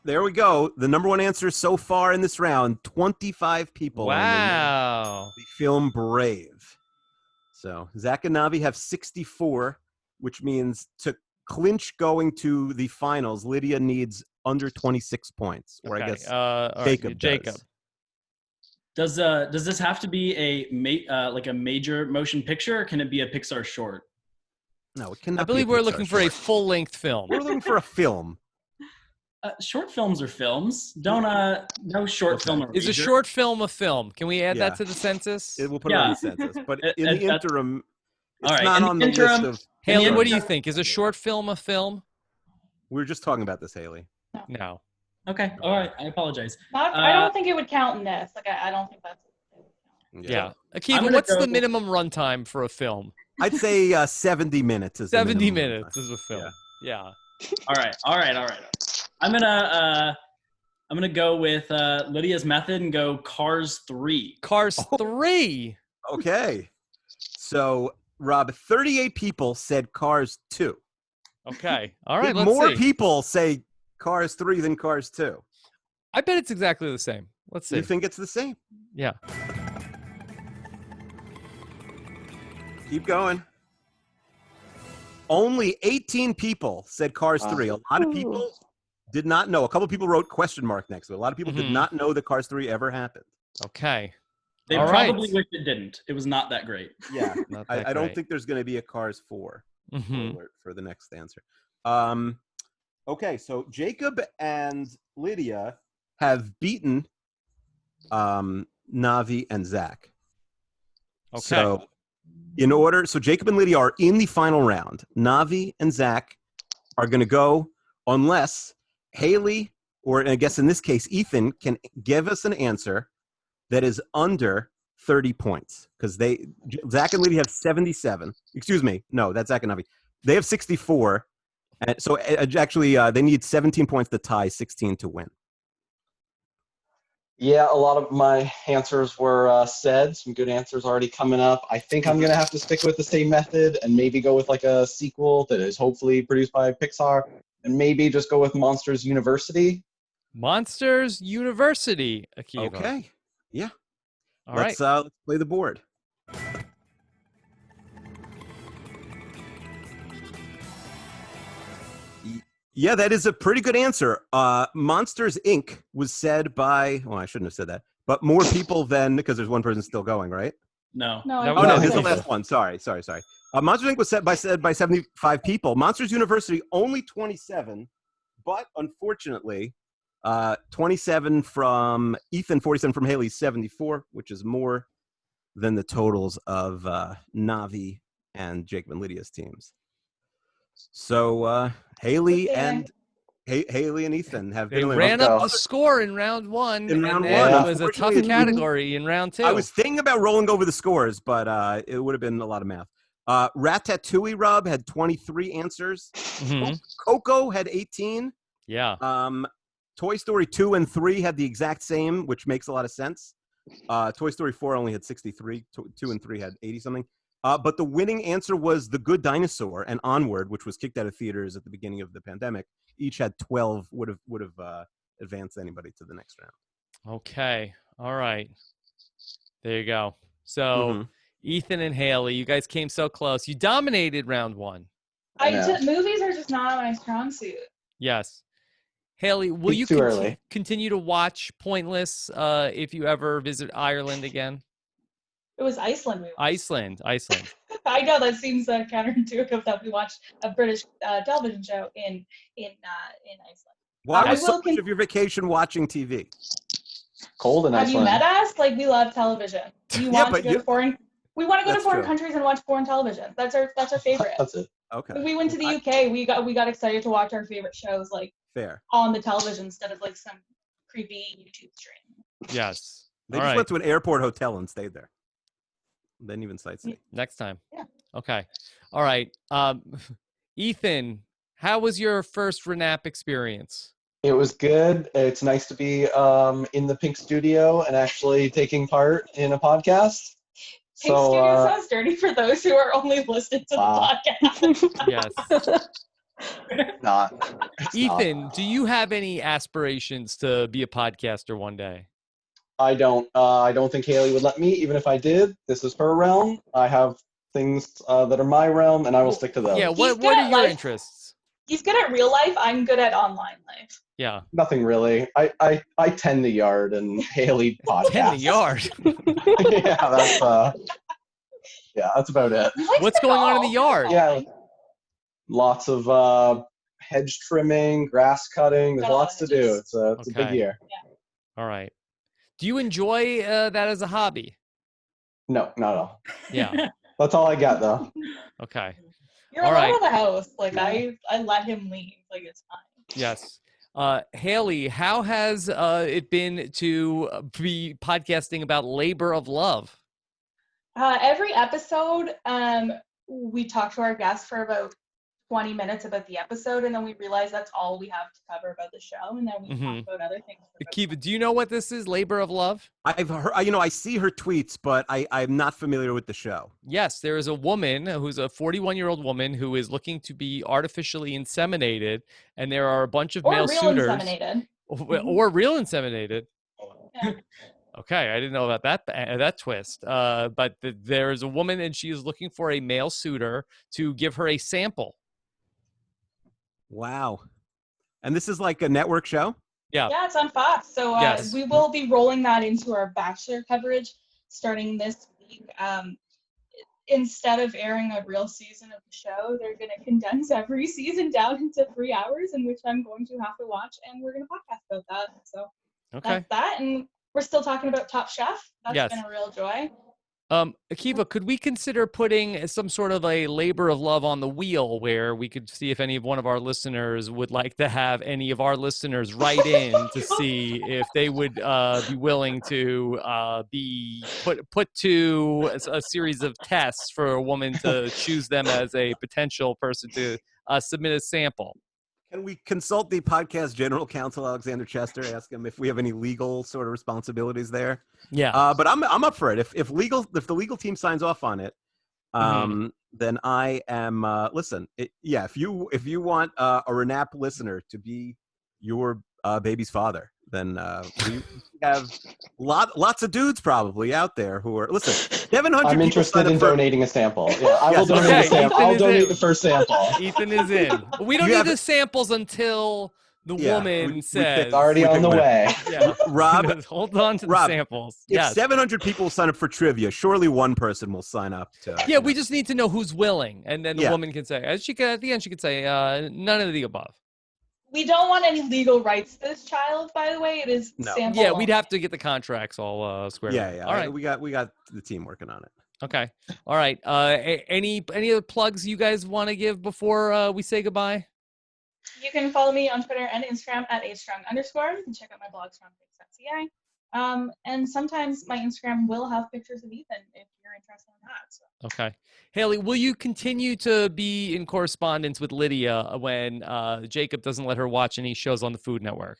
There we go. The number one answer so far in this round, 25 people. Wow. The film Brave. So Zach and Navi have 64, which means to clinch going to the finals, Lydia needs under 26 points. Or I guess Jacob does. Does this have to be a major motion picture, or can it be a Pixar short? No, it cannot. I believe we're looking for a full-length film. We're looking for a film. Short films are films. Don't no short film. Or is a short film a film? Can we add that to the census? We'll put it on the census. But in the interim, it's not on the list of. Haley, what do you think? Is a short film a film? We were just talking about this, Haley. No. Okay. All right. I apologize. I don't think it would count in this. Like, I don't think that's. Yeah. Akiva, what's the minimum runtime for a film? I'd say 70 minutes. 70 minutes is a film. Yeah. All right. I'm gonna go with Lydia's method and go Cars 3. Cars 3. Okay. So Rob, 38 people said Cars 2. Okay. All right. Let's more see. people say Cars 3 than Cars 2. I bet it's exactly the same. Let's see. You think it's the same? Yeah. Keep going. Only 18 people said Cars 3. A lot of people did not know. A couple of people wrote question mark next to it. A lot of people did not know that Cars 3 ever happened. Okay. They probably wish it didn't. It was not that great. Yeah. I don't think there's going to be a Cars 4 for the next answer. Okay, so Jacob and Lydia have beaten Navi and Zach. Okay. So Jacob and Lydia are in the final round. Navi and Zach are going to go unless Haley, or I guess in this case, Ethan, can give us an answer that is under 30 points. Because Zach and Lydia have 77. Excuse me. No, that's Zach and Navi. They have 64. And so actually, they need 17 points to tie, 16 to win. Yeah, a lot of my answers were said. Some good answers already coming up. I think I'm going to have to stick with the same method and maybe go with like a sequel that is hopefully produced by Pixar, and maybe just go with Monsters University. Monsters University, Akiva. Okay. Yeah. All right. Let's play the board. Yeah, that is a pretty good answer. Monsters, Inc. was said by, well, I shouldn't have said that, but more people than, because there's one person still going, right? No. No, this is the last one. Sorry. Monsters, Inc. was said by 75 people. Monsters University, only 27, but unfortunately, 27 from Ethan, 47 from Haley, 74, which is more than the totals of Navi and Jacob and Lydia's teams. So Haley and Ethan have been. They ran up the score in round one. In round one, it was a tough category in round two. I was thinking about rolling over the scores, but it would have been a lot of math. Ratatouille, Rob, had 23 answers. Coco had 18. Yeah. Toy Story 2 and 3 had the exact same, which makes a lot of sense. Toy Story 4 only had 63. 2 and 3 had 80-something. But the winning answer was The Good Dinosaur and Onward, which was kicked out of theaters at the beginning of the pandemic. Each had 12, would have advanced anybody to the next round. Okay. All right. There you go. So Ethan and Haley, you guys came so close. You dominated round one. Movies are just not my strong suit. Yes. Haley, will you continue to watch Pointless if you ever visit Ireland again? It was Iceland. Iceland. I know that seems counterintuitive that we watched a British television show in Iceland. Why was so much of your vacation watching TV? Cold in Iceland. Have you met us? Like, we love television. We want to go to foreign countries and watch foreign television. That's our favorite. That's it. Okay. We went to the UK. We got excited to watch our favorite shows like Fair. on the television instead of like some creepy YouTube stream. Yes. They just went to an airport hotel and stayed there. Didn't even sightsee. Next time. Yeah. Okay. All right. Ethan, how was your first RHAP experience? It was good. It's nice to be in the Pink Studio and actually taking part in a podcast. Pink Studio sounds dirty for those who are only listening to the podcast. Yes. Ethan, do you have any aspirations to be a podcaster one day? I don't think Haley would let me, even if I did. This is her realm. I have things that are my realm, and I will stick to those. Yeah, what are your interests? He's good at real life. I'm good at online life. Yeah. Nothing really. I tend the yard, and Haley podcasts. Tend the yard? That's about it. What's going on in the yard? Yeah, lots of hedge trimming, grass cutting. There's lots to do. It's a big year. Yeah. All right. Do you enjoy that as a hobby? No, not at all. Yeah. That's all I got, though. Okay. You're out of the house. Like I let him leave. Like it's fine. Yes. Haley, how has it been to be podcasting about labor of love? Every episode, we talk to our guests for about 20 minutes about the episode, and then we realize that's all we have to cover about the show, and then we talk about other things. Akiva, do you know what this is, labor of love? I've heard, I see her tweets, but I'm not familiar with the show. Yes, there is a woman who's a 41-year-old woman who is looking to be artificially inseminated, and there are a bunch of male suitors. Inseminated. Or real inseminated. Yeah. Okay, I didn't know about that twist. But there is a woman, and she is looking for a male suitor to give her a sample. Wow. And this is like a network show? Yeah. Yeah, it's on Fox. So we will be rolling that into our Bachelor coverage starting this week. Instead of airing a real season of the show, they're going to condense every season down into 3 hours, in which I'm going to have to watch, and we're going to podcast about that. So that's that. And we're still talking about Top Chef. That's been a real joy. Akiva, could we consider putting some sort of a labor of love on the wheel where we could see if any of one of our listeners would like to have any of our listeners write in to see if they would be willing to be put to a series of tests for a woman to choose them as a potential person to submit a sample? Can we consult the podcast general counsel, Alexander Chester, ask him if we have any legal sort of responsibilities there? Yeah. But I'm up for it. If the legal team signs off on it, then I am. Listen, if you want a RHAP listener to be your baby's father, then we have lots of dudes probably out there who are 700. I'm interested in donating a sample. Yeah, I will donate a sample. I'll donate the first sample. Ethan is in. We don't need the samples until the woman says it's already on the way. Yeah. Rob, hold on to the samples. If 700 people sign up for trivia, surely one person will sign up to. Yeah, we just need to know who's willing, and then the woman can say, at the end, she could say, none of the above. We don't want any legal rights to this child, by the way. It is sample. Yeah, we'd have to get the contracts all squared. Yeah. All right, we got the team working on it. Okay. All right. Any other plugs you guys want to give before we say goodbye? You can follow me on Twitter and Instagram at @strong_. You can check out my blog, strongfix.ca. And sometimes my Instagram will have pictures of Ethan if you're interested in that. So. Okay. Haley, will you continue to be in correspondence with Lydia when Jacob doesn't let her watch any shows on the Food Network?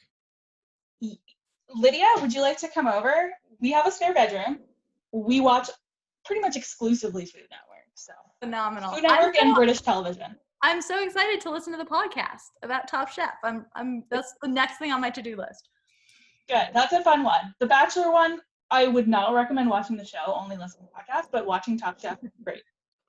Lydia, would you like to come over? We have a spare bedroom. We watch pretty much exclusively Food Network. So phenomenal. Food Network and British television. I'm so excited to listen to the podcast about Top Chef. That's the next thing on my to-do list. Good. That's a fun one. The Bachelor one, I would not recommend watching the show, only listen to the podcast, but watching Top Chef is great.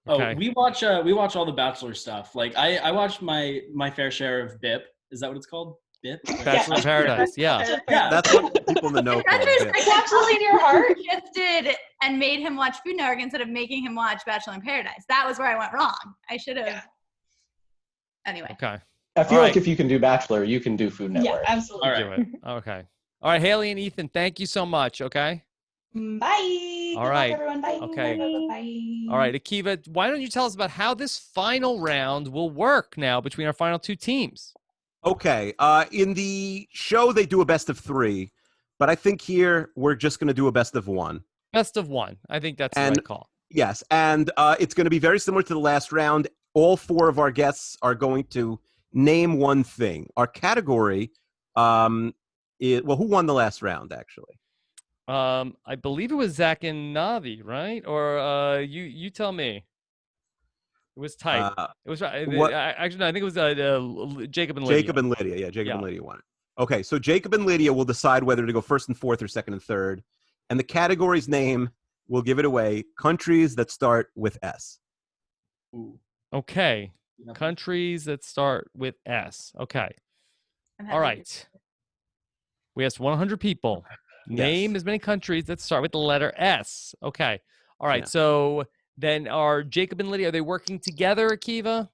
Okay. Oh, we watch all the Bachelor stuff. Like I watch my fair share of BIP. Is that what it's called? BIP? Bachelor in Paradise. Yeah. That's what people in the know call it. Bachelor in your heart shifted and made him watch Food Network instead of making him watch Bachelor in Paradise. That was where I went wrong. I should have. Yeah. Anyway. Okay. I feel like if you can do Bachelor, you can do Food Network. Yeah, absolutely. All right. Okay. All right, Haley and Ethan, thank you so much, okay? Bye. All Good right. luck, everyone. Bye. Okay. Bye. All right, Akiva, why don't you tell us about how this final round will work now between our final two teams? Okay. In the show, they do a best of 3, but I think here we're just going to do a best of 1. Best of 1. I think that's the right call. Yes, and it's going to be very similar to the last round. All 4 of our guests are going to name one thing. Our category, who won the last round, actually? I believe it was Zach and Navi, right? Or you tell me. It was tight. It was actually no, I think it was Jacob and Lydia. Jacob and Lydia, yeah, Jacob and Lydia won it. Okay, so Jacob and Lydia will decide whether to go first and fourth or second and third, and the category's name will give it away. Countries that start with S. Ooh. Okay, countries that start with S. Okay, all right. We asked 100 people. Name as many countries that start with the letter S. Okay, all right. So then, are Jacob and Lydia, are they working together, Akiva?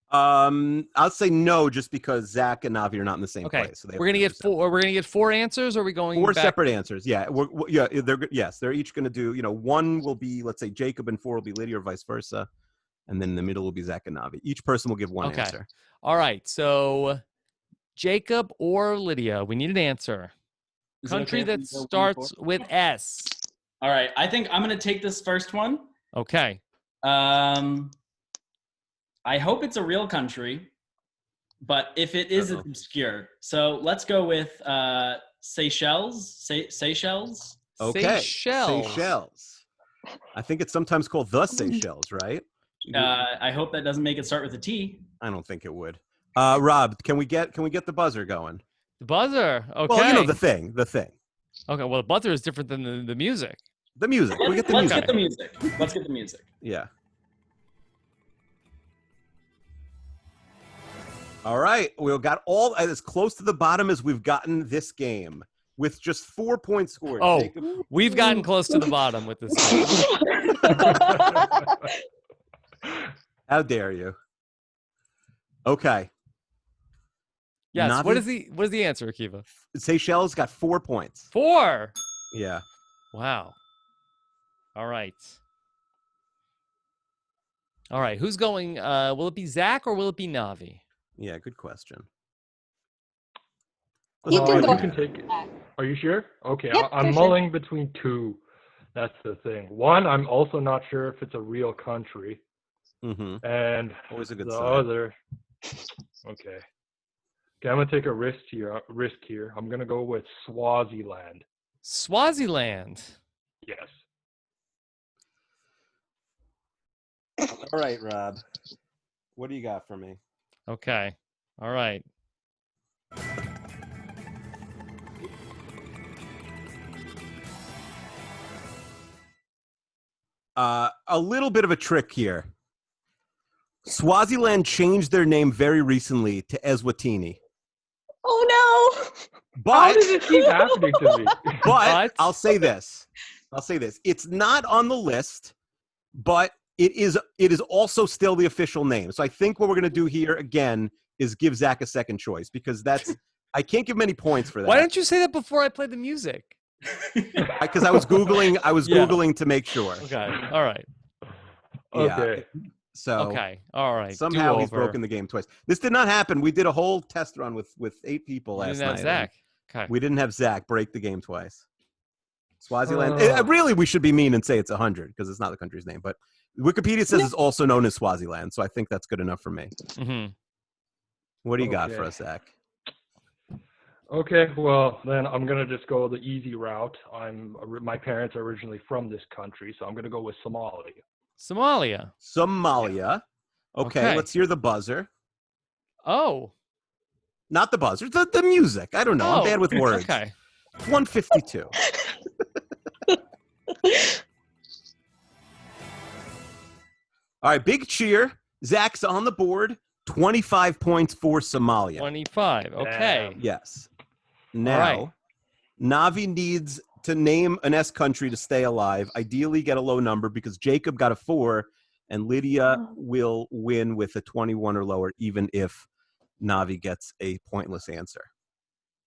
I'll say no, just because Zach and Navi are not in the same place. So we're gonna get 4. We're gonna get 4 answers. Or are we going 4 back? separate answers? Yeah, they're each gonna do. One will be, let's say, Jacob, and 4 will be Lydia, or vice versa, and then in the middle will be Zach and Navi. Each person will give one answer. All right. So Jacob or Lydia, we need an answer. Country that starts with S. All right. I think I'm going to take this first one. Okay. I hope it's a real country, but if it is, it's obscure. So let's go with Seychelles. Seychelles. Okay. Seychelles. I think it's sometimes called the Seychelles, right? I hope that doesn't make it start with a T. I don't think it would. Rob, can we get the buzzer going? The buzzer. Okay. Well, the thing. Okay. Well, the buzzer is different than the music. The music. We get the Let's music. get the music. Let's get the music. Yeah. All right. We've got all as close to the bottom as we've gotten this game with just 4 points scored. Oh, Jacob. we've gotten close to the bottom with this game. How dare you? Okay. Yes. Navi? What is the answer, Akiva? Seychelles got 4 points. 4. Yeah. Wow. All right. All right. Who's going? Will it be Zach or will it be Navi? Yeah. Good question. You can go. You can take it. Are you sure? Okay. Yep, I'm for mulling between 2. That's the thing. One, I'm also not sure if it's a real country. Mm-hmm. And Always a good the sign. other. Okay. I'm gonna take a risk here. I'm gonna go with Swaziland. Swaziland. Yes. All right, Rob. What do you got for me? Okay. All right. A little bit of a trick here. Swaziland changed their name very recently to Eswatini. Oh no! But How does it keep happening to me? But I'll say this. It's not on the list, but it is also still the official name. So I think what we're going to do here again is give Zach a second choice, because I can't give many points for that. Why don't you say that before I play the music? Because I was Googling Googling to make sure. Okay. All right. Yeah. Okay. So Okay. All right. somehow he's Do-over. broken the game twice. This did not happen. We did a whole test run with 8 people You last didn't have night. Zach. Okay. We didn't have Zach break the game twice. Swaziland. Oh. Really, we should be mean and say it's 100 because it's not the country's name. But Wikipedia says it's also known as Swaziland, so I think that's good enough for me. Mm-hmm. What do you got Okay. for us, Zach? Okay, well then I'm gonna just go the easy route. My parents are originally from this country, so I'm gonna go with Somalia. Somalia. Somalia. Okay, let's hear the buzzer. Oh. Not the buzzer, the music. I don't know. I'm bad with words. Okay. 152. All right, big cheer. Zach's on the board. 25 points for Somalia. 25. Okay. Yes. Now, Navi needs to name an S country to stay alive. Ideally, get a low number because Jacob got a 4, and Lydia will win with a 21 or lower, even if Navi gets a pointless answer.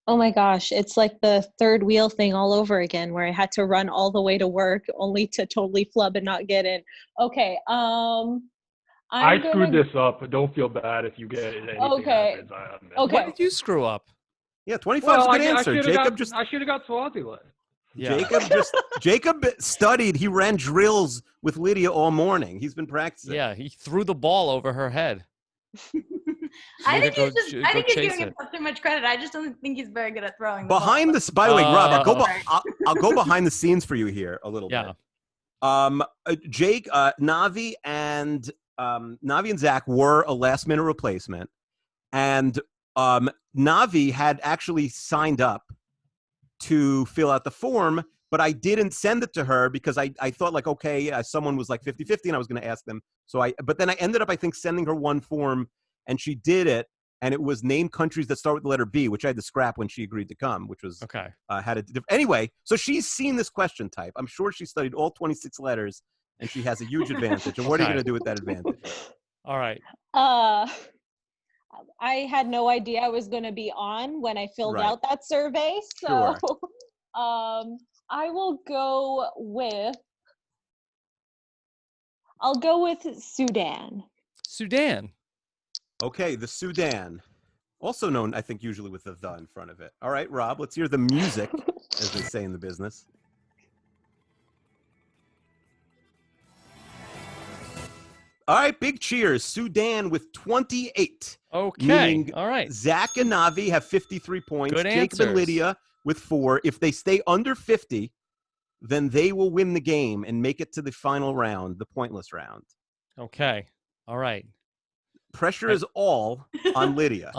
Oh my gosh, it's like the third wheel thing all over again, where I had to run all the way to work only to totally flub and not get in. Okay, I screwed this up, but don't feel bad if you get anything happens. Okay. What did you screw up? Yeah, 25 is a good answer. I should have got Swaziland. Yeah. Jacob studied. He ran drills with Lydia all morning. He's been practicing. Yeah, he threw the ball over her head. I think he's giving himself too much credit. I just don't think he's very good at throwing. Behind this, by the way, Rob, I'll go behind the scenes for you here a little bit. Jake, Navi and Zach were a last-minute replacement, and Navi had actually signed up to fill out the form, but I didn't send it to her because I thought like, okay, someone was like 50-50 and I was going to ask them. But then I ended up, I think, sending her one form and she did it. And it was named countries that start with the letter B, which I had to scrap when she agreed to come, which was anyway. So she's seen this question type. I'm sure she studied all 26 letters and she has a huge advantage. And what are you going to do with that advantage? All right. I had no idea I was going to be on when I filled out that survey. So I will go with, Sudan. Sudan. Okay, the Sudan. Also known, I think, usually with the in front of it. All right, Rob, let's hear the music, as they say in the business. All right, big cheers. Sudan with 28. Okay, all right. Zach and Navi have 53 points. Good Jacob and Lydia with 4. If they stay under 50, then they will win the game and make it to the final round, the pointless round. Okay, all right. Pressure is all on Lydia.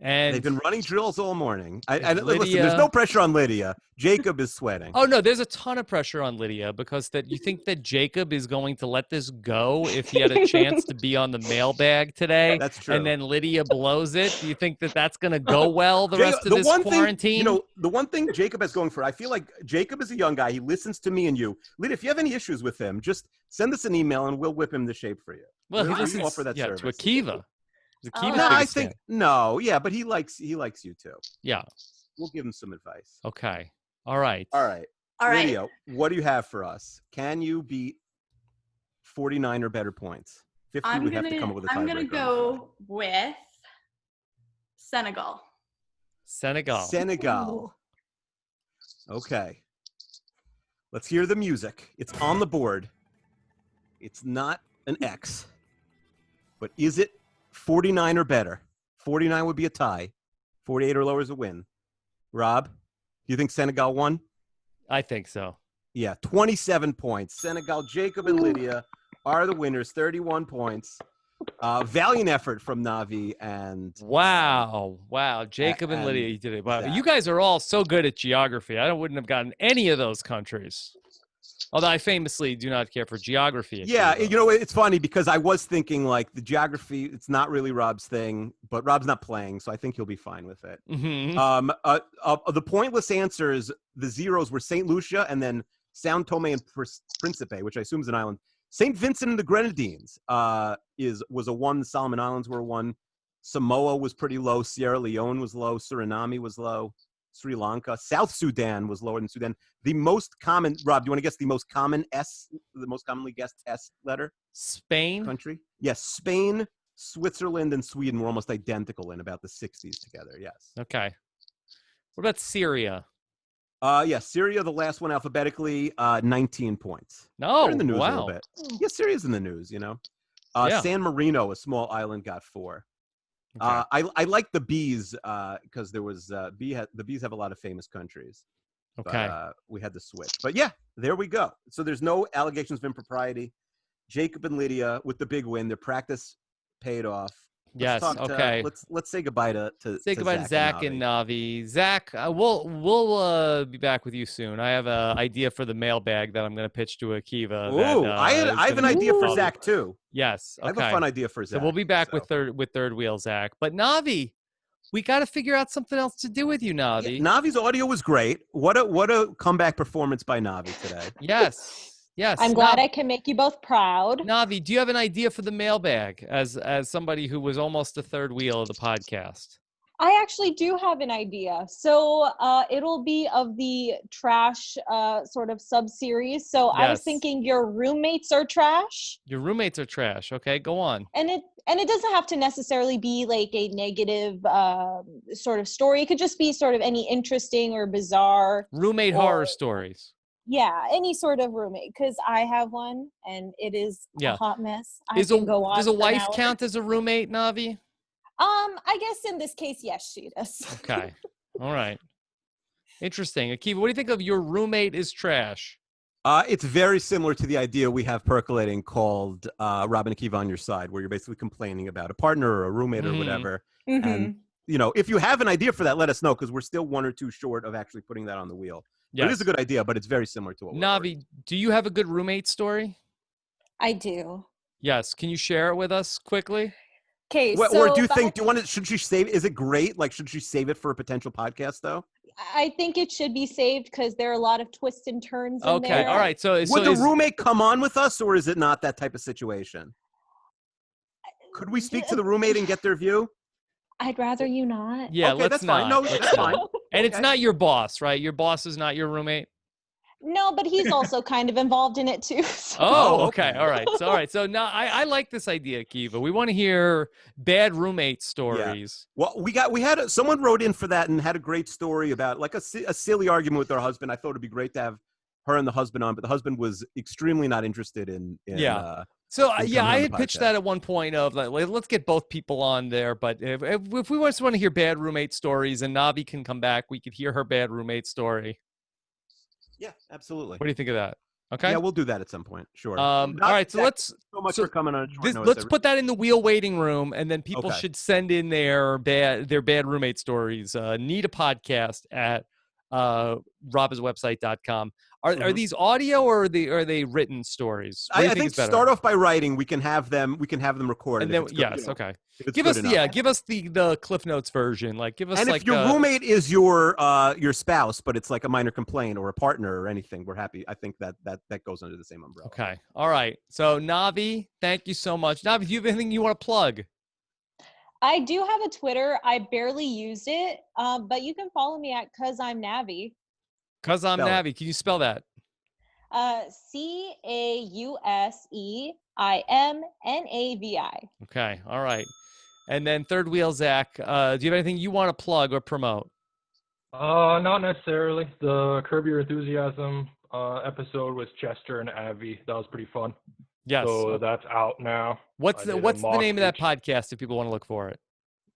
And they've been running drills all morning. Listen, there's no pressure on Lydia. Jacob is sweating. Oh, no, there's a ton of pressure on Lydia because you think that Jacob is going to let this go if he had a chance to be on the mailbag today. That's true. And then Lydia blows it. Do you think that that's going to go well the rest of this quarantine? The one thing Jacob has going for, I feel like Jacob is a young guy. He listens to me and you. Lydia, if you have any issues with him, just send us an email and we'll whip him to shape for you. Well, he listens offer that service. to Akiva. But he likes you too. Yeah. We'll give him some advice. Okay. All right. Lydia, what do you have for us? Can you beat 49 or better points? 50 would have to come up with a tiebreaker. I'm going to go with Senegal. Okay. Let's hear the music. It's on the board. It's not an X. But is it 49 or better? 49 would be a tie. 48 or lower is a win. Rob, do you think Senegal won? I think so. Yeah, 27 points. Senegal, Jacob and Lydia are the winners, 31 points. Valiant effort from Navi and... Wow. Jacob and Lydia, you did it. Wow. You guys are all so good at geography. I wouldn't have gotten any of those countries. Although I famously do not care for geography. Yeah, it's funny because I was thinking like the geography, it's not really Rob's thing, but Rob's not playing, so I think he'll be fine with it. Mm-hmm. The pointless answers, the zeros were St. Lucia and then São Tomé and Príncipe, which I assume is an island. St. Vincent and the Grenadines was a 1. The Solomon Islands were a 1. Samoa was pretty low. Sierra Leone was low. Suriname was low. Sri Lanka. South Sudan was lower than Sudan. The most common, Rob, do you want to guess the most common the most commonly guessed S letter? Spain? Country? Yes, Spain, Switzerland, and Sweden were almost identical in about the 60s together, yes. Okay. What about Syria? Syria, the last one alphabetically, 19 points. No, they're in the news a wow. little bit. Yeah, Syria's in the news, San Marino, a small island, got 4. Okay. I like the bees because there was the bees have a lot of famous countries. Okay. But, we had to switch. But yeah, there we go. So there's no allegations of impropriety. Jacob and Lydia with the big win. Their practice paid off. Okay. Let's say goodbye to Zach and Navi. Zach, we'll be back with you soon. I have an idea for the mailbag that I'm going to pitch to Akiva. Ooh, I have an idea for Zach too. Yes, okay. I have a fun idea for Zach. So we'll be back with third wheel, Zach. But Navi, we got to figure out something else to do with you, Navi. Yeah, Navi's audio was great. What a comeback performance by Navi today. Yes. Yes. I'm glad I can make you both proud. Navi, do you have an idea for the mailbag as somebody who was almost a third wheel of the podcast? I actually do have an idea. So it'll be of the trash sort of sub-series. So I was Yes. thinking your roommates are trash. Your roommates are trash. Okay, go on. And it doesn't have to necessarily be like a negative sort of story. It could just be sort of any interesting or bizarre Roommate horror stories. Yeah, any sort of roommate, because I have one and it is Yeah. a hot mess. Does a wife count as a roommate, Navi? I guess in this case, yes, she does. Okay. All right. Interesting. Akiva, what do you think of your roommate is trash? It's very similar to the idea we have percolating called Rob and Akiva on Your Side, where you're basically complaining about a partner or a roommate or whatever. Mm-hmm. And, you know, if you have an idea for that, let us know, because we're still 1 or 2 short of actually putting that on the wheel. Yes. It is a good idea, but it's very similar to what Navi, do you have a good roommate story? I do. Yes. Can you share it with us quickly? Okay. Or do you think, should she save, is it great? Like, should she save it for a potential podcast, though? I think it should be saved because there are a lot of twists and turns in there. Okay, all right. So would the roommate come on with us, or is it not that type of situation? Could we speak to the roommate and get their view? I'd rather you not. Yeah, okay, let's that's not. fine. No, that's fine. And it's not your boss, right? Your boss is not your roommate? No, but he's also kind of involved in it too. So. Oh, okay. All right. So now I like this idea, Akiva. We want to hear bad roommate stories. Yeah. Well, someone wrote in for that and had a great story about like a silly argument with their husband. I thought it'd be great to have her and the husband on, but the husband was extremely not interested in I had pitched that at one point of like, let's get both people on there. But if we just want to hear bad roommate stories and Navi can come back, we could hear her bad roommate story. Yeah, absolutely. What do you think of that? Okay. Yeah, we'll do that at some point. Sure. All right. So let's so much for coming on. Let's put that in the wheel waiting room, and then people should send in their bad roommate stories. Need a podcast at robiswebsite.com. Are these audio or are they written stories? I think start off by writing. We can have them recorded. And then, okay. Give us the Cliff Notes version. Like give us and if your roommate is your spouse, but it's like a minor complaint or a partner or anything, we're happy. I think that goes under the same umbrella. Okay. All right. So Navi, thank you so much. Navi, do you have anything you want to plug? I do have a Twitter. I barely use it, but you can follow me at Cause I'm Navi. Cause I'm Navi. Can you spell that? CAUSEIMNAVI. Okay. All right. And then third wheel, Zach. Do you have anything you want to plug or promote? Not necessarily. The Curb Your Enthusiasm episode with Chester and Avi. That was pretty fun. Yes. So that's out now. What's the name of that podcast if people want to look for it?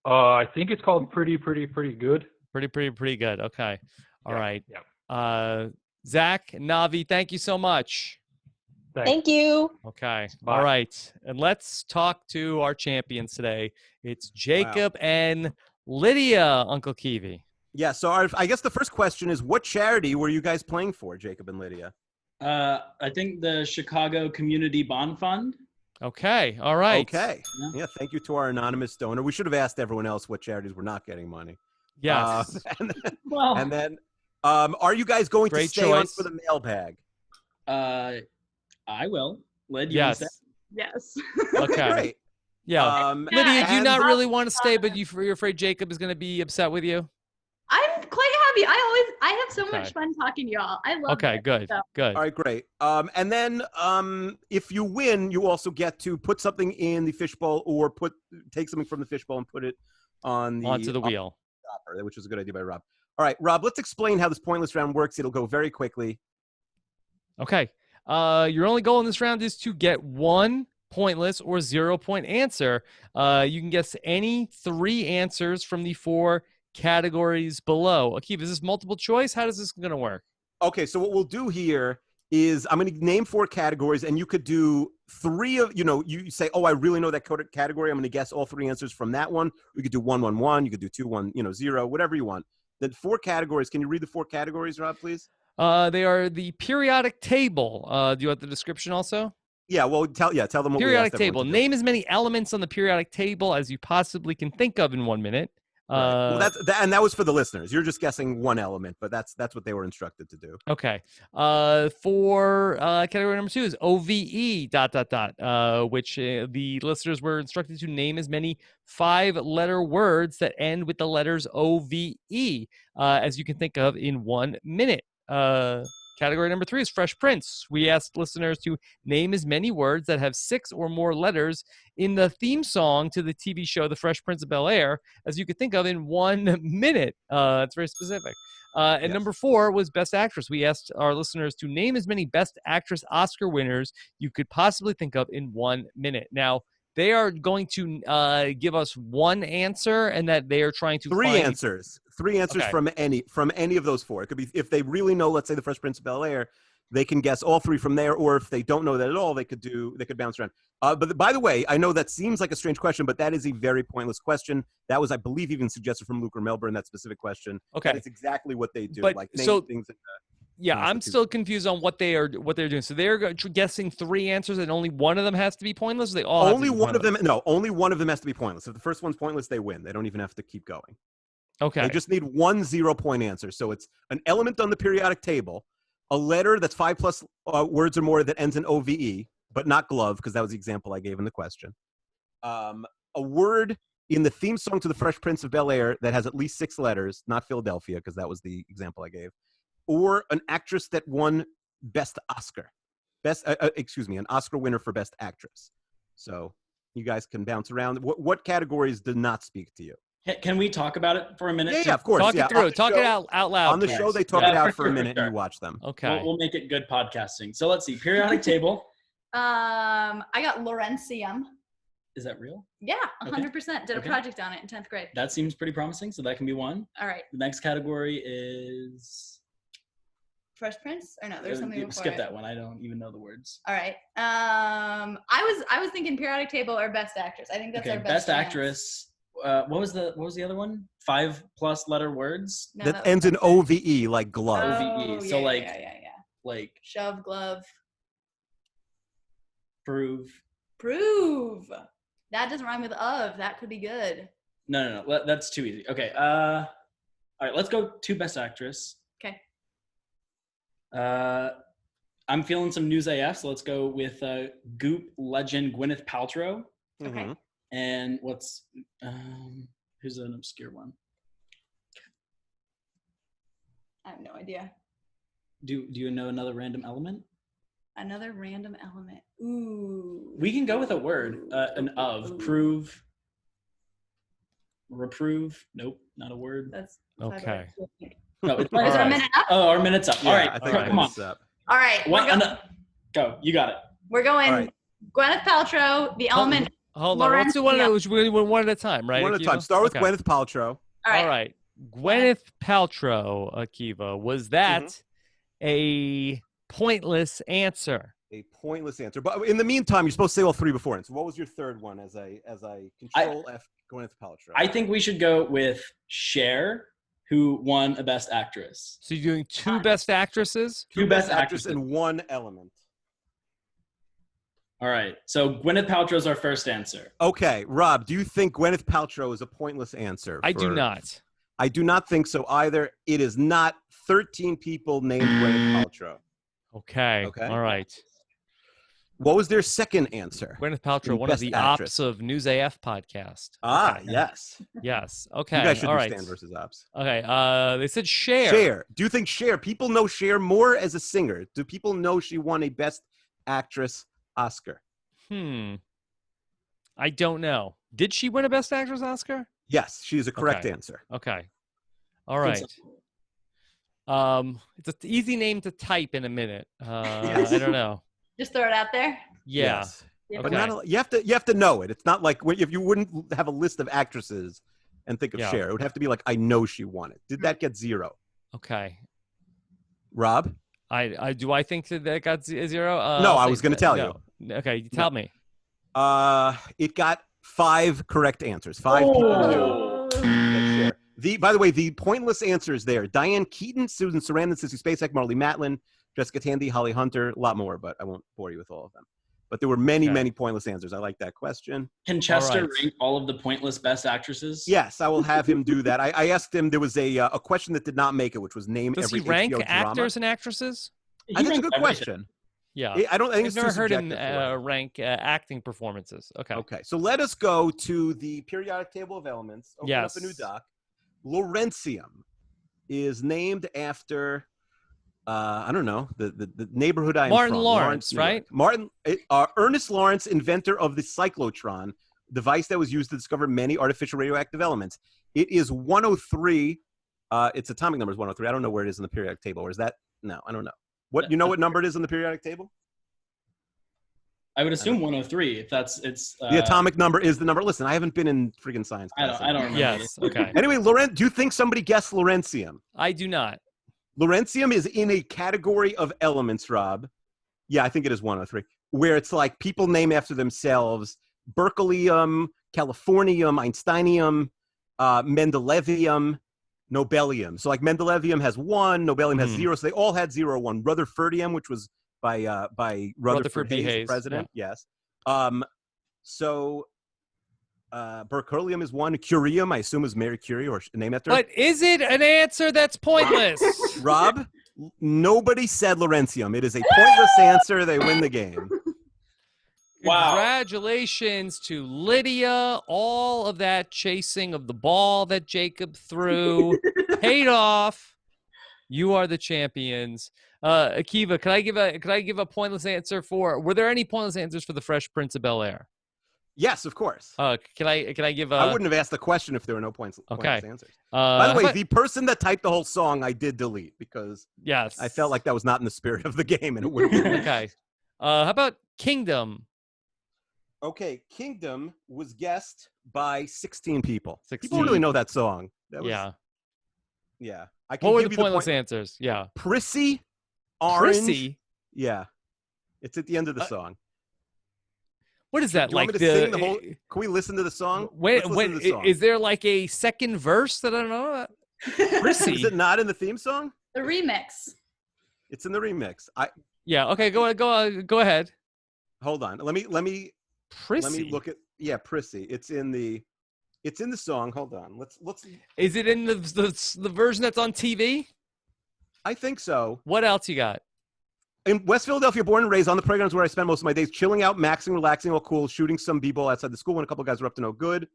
I think it's called Pretty Good. Pretty good. Okay. All right. Yeah. Zach, Navi, thank you so much. Thank you. Okay. Bye. All right. And let's talk to our champions today. It's Jacob and Lydia, Uncle Kiwi. Yeah. So I guess the first question is, what charity were you guys playing for, Jacob and Lydia? I think the Chicago Community Bond Fund. Okay. All right. Okay. Yeah. Thank you to our anonymous donor. We should have asked everyone else what charities were not getting money. Yes. And then are you guys going to stay on for the mailbag? I will. Lyd, you yes. Yes. Okay. Great. Yeah. Lydia, do you not really want to stay, but you're afraid Jacob is going to be upset with you? I'm quite happy. I have so much fun talking to y'all. I love it. Good. So. Good. All right, great. And then if you win, you also get to put something in the fishbowl or take something from the fishbowl and put it onto the wheel. Stopper, which was a good idea by Rob. All right, Rob, let's explain how this pointless round works. It'll go very quickly. Okay. Your only goal in this round is to get 1 pointless or 0 point answer. You can guess any 3 answers from the 4 categories below. Akiva, is this multiple choice? How is this going to work? Okay, so what we'll do here is I'm going to name 4 categories, and you could do 3 of, you say, oh, I really know that category. I'm going to guess all 3 answers from that one. You could do 1, 1, 1. You could do 2, 1, 0, whatever you want. Then 4 categories. Can you read the 4 categories, Rob, please? They are the periodic table. Do you want the description also? Yeah, well, tell them what periodic table. Name as many elements on the periodic table as you possibly can think of in 1 minute. Right. Well, that was for the listeners. You're just guessing one element, but that's what they were instructed to do. Okay. For category number 2 is OVE ... which the listeners were instructed to name as many 5-letter words that end with the letters OVE as you can think of in 1 minute. Category number 3 is Fresh Prince. We asked listeners to name as many words that have 6 or more letters in the theme song to the TV show The Fresh Prince of Bel-Air as you could think of in 1 minute. It's very specific. And number 4 was Best Actress. We asked our listeners to name as many Best Actress Oscar winners you could possibly think of in 1 minute. Now, they are going to give us one answer, and that they are trying to Three find... answers okay. from any of those 4. It could be, if they really know, let's say, The Fresh Prince of Bel-Air, they can guess all 3 from there, or if they don't know that at all, they could bounce around. But by the way, I know that seems like a strange question, but that is a very pointless question. That was, I believe, even suggested from Luke or Melbourne, that specific question. Okay. That's exactly what they do. But, like name so, things. Yeah, I'm still confused on what they're doing. So they're guessing 3 answers, and only one of them has to be pointless. Or they all only one of them. No, only one of them has to be pointless. If the first one's pointless, they win. They don't even have to keep going. Okay. They just need 1 0-point answer. So it's an element on the periodic table, a letter that's 5+ words or more that ends in OVE, but not glove, because that was the example I gave in the question. A word in the theme song to The Fresh Prince of Bel-Air that has at least 6 letters, not Philadelphia, because that was the example I gave. Or an actress that won Best Oscar. An Oscar winner for Best Actress. So you guys can bounce around. What categories do not speak to you? Can we talk about it for a minute? Yeah, of course. Talk it through. Talk it out loud. On the show, they talk it out for a minute and you watch them. Okay. We'll make it good podcasting. So let's see. Periodic table. I got Lawrencium. Is that real? Yeah, 100%. Did a project on it in 10th grade. That seems pretty promising. So that can be one. All right. The next category is... Fresh Prince? Or no, there's something before skip that one. I don't even know the words. All right. I was thinking periodic table or Best Actress. I think that's our best chance. Actress. What was the other one? 5+ letter words. No, that ends in OVE, like glove. OVE. So yeah. Like shove, glove. Prove. That doesn't rhyme with of. That could be good. No. That's too easy. Okay. All right. Let's go to Best Actress. Okay. I'm feeling some news AF, so let's go with Goop legend Gwyneth Paltrow. Okay. Mm-hmm. And what's who's an obscure one? I have no idea. Do you know another random element? Another random element. Ooh. We can go with a word. An of. Ooh. Prove. Reprove. Nope, not a word. That's okay. No, is our minute up? Oh, our minute's up. Yeah, all right. I think Come on. up. All right. Go. You got it. We're going Right. Gwyneth Paltrow, the element. Hold on. Let's do one at a time, right? One at a time. Start with Gwyneth Paltrow. All right. Gwyneth Paltrow, Akiva. Was that a pointless answer? A pointless answer. But in the meantime, you're supposed to say all 3 before. So what was your third one as I control F Gwyneth Paltrow? I think we should go with Cher, who won a Best Actress. So you're doing 2 Best Actresses? 2 Best Actresses and 1 element. All right. So Gwyneth Paltrow's our first answer. Okay. Rob, do you think Gwyneth Paltrow is a pointless answer? I do not. I do not think so either. It is not 13 people named Gwyneth Paltrow. Okay. All right. What was their second answer? Gwyneth Paltrow, one of the ops of News AF podcast. Ah, yes. Yes. Okay. You guys should all do right. Stan versus ops. Okay. They said Cher. Cher. Do you think Cher? People know Cher more as a singer. Do people know she won a Best Actress Oscar? I don't know. Did she win a Best Actress Oscar? Yes, she is a correct answer. Okay. All right. It's an easy name to type in a minute. Yes. I don't know. Just throw it out there. Yeah. Yes. Okay. But not, you have to know it. It's not like if you wouldn't have a list of actresses and think of Cher. It would have to be like, I know she won it. Did that get 0? Okay. Rob? I think that got 0? No, I was going to tell you. Okay, you tell me. It got 5 correct answers. 5 people knew. By the way, the pointless answers there: Diane Keaton, Susan Sarandon, Sissy Spacek, Marley Matlin, Jessica Tandy, Holly Hunter, a lot more, but I won't bore you with all of them. But there were many pointless answers. I like that question. Can Chester rank all of the pointless best actresses? Yes, I will have him do that. I asked him. There was a question that did not make it, which was name Does every he rank HBO drama. actors and actresses? I think it's a good question. Yeah, I think I've it's never too heard him subjective. rank acting performances. Okay. Okay, so let us go to the periodic table of elements. Open up a new doc. Laurentium is named after I don't know the neighborhood I'm Martin from. Lawrence, right? Ernest Lawrence, inventor of the cyclotron, device that was used to discover many artificial radioactive elements. It is 103. Its atomic number is 103. I don't know where it is in the periodic table. Or is that? No, I don't know. What what number it is in the periodic table? I would assume 103. If the atomic number is the number. Listen, I haven't been in freaking science class. I don't remember. Yes. Okay. Anyway, do you think somebody guessed Laurentium? I do not. Laurentium is in a category of elements, Rob. Yeah, I think it is 103, where it's like people name after themselves: berkelium, californium, einsteinium, mendelevium, nobelium. So like mendelevium has 1, nobelium has 0. So they all had 0 or 1. Rutherfordium, which was by Rutherford B. Hayes, the president. Yeah. Yes. So berkelium is 1. Curium, I assume, is Mary Curie or named after. But is it an answer that's pointless? Rob, nobody said Laurentium. It is a pointless answer. They win the game. Wow. Congratulations to Lydia. All of that chasing of the ball that Jacob threw paid off. You are the champions. Akiva, could I give a pointless answer for? Were there any pointless answers for the Fresh Prince of Bel-Air? Yes, of course. Can I give? I wouldn't have asked the question if there were no pointless answers. By the way, the person that typed the whole song, I did delete because I felt like that was not in the spirit of the game, and it would. Okay. How about Kingdom? Okay, Kingdom was guessed by 16 people. 16. People really know that song. Yeah. I can what were give the you pointless answers? Yeah. Prissy, orange. Prissy? Yeah. It's at the end of the song. What is that? Do you want me to sing the whole? Can we listen to the song? Wait, is there like a second verse that I don't know about? Prissy. Is it not in the theme song? The remix. It's in the remix. Yeah. Okay. Go ahead. Hold on. Let me Prissy. Let me look at Prissy. It's in the song. Hold on. Let's. Is it in the version that's on TV? I think so. What else you got? In West Philadelphia, born and raised, on the playgrounds where I spend most of my days, chilling out, maxing, relaxing, all cool, shooting some b-ball outside the school when a couple guys were up to no good.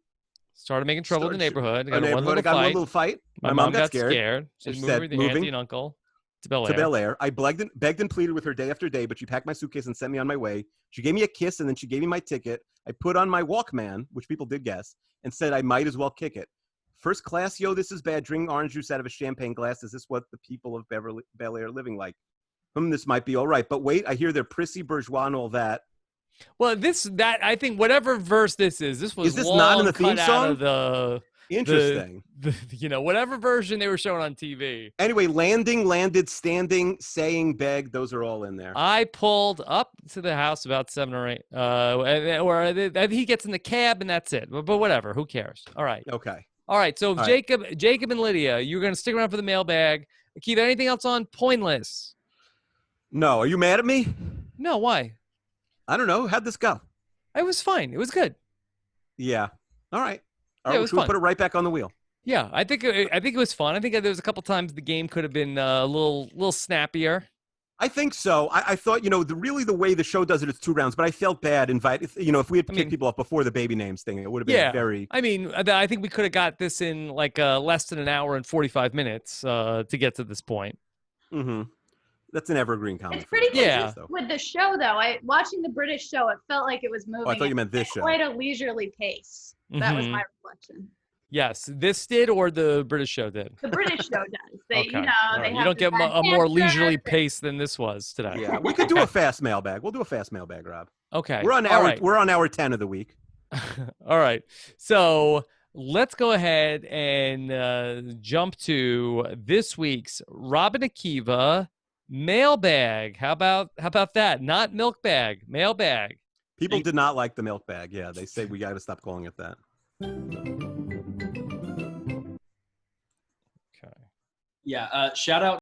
Started making trouble in the neighborhood. I got one little fight. My mom got scared. She said, moved with the auntie and uncle to Bel Air. I begged and pleaded with her day after day, but she packed my suitcase and sent me on my way. She gave me a kiss, and then she gave me my ticket. I put on my Walkman, which people did guess, and said I might as well kick it. First class, yo, this is bad. Drinking orange juice out of a champagne glass. Is this what the people of Bel Air are living like? This might be all right. But wait, I hear they're prissy, bourgeois, and all that. Well, I think whatever verse this was. Is this not in the theme song? Interesting. Whatever version they were showing on TV. Anyway, landing, landed, standing, saying, beg, those are all in there. I pulled up to the house about 7 or 8. Or he gets in the cab and that's it. But whatever, who cares? All right. Okay. All right. So all Jacob and Lydia, you're going to stick around for the mailbag. Keith, anything else on Pointless? No. Are you mad at me? No. Why? I don't know. How'd this go? It was fine. It was good. Yeah. All right. It was fun. Put it right back on the wheel. Yeah, I think it was fun. I think there was a couple times the game could have been a little snappier. I think so. I thought, the way the show does it, it's 2 rounds. But I felt bad. If we had kicked people off before the baby names thing, it would have been very. I mean, I think we could have got this in like less than an hour and 45 minutes to get to this point. Mm-hmm. That's an evergreen comment. It's pretty consistent with the show, though. Watching the British show, it felt like it was moving. I thought you meant this show. Quite a leisurely pace. That was my reflection. Yes, this did, or the British show did. The British show does. They, okay. They you don't get a more leisurely pace than this was today. Yeah, we could do a fast mailbag. We'll do a fast mailbag, Rob. Okay, we're on hour 10 of the week. All right, so let's go ahead and jump to this week's Rob and Akiva mailbag. How about that? Not milk bag, mailbag. People did not like the milk bag. Yeah, they say we got to stop calling it that. Yeah, shout out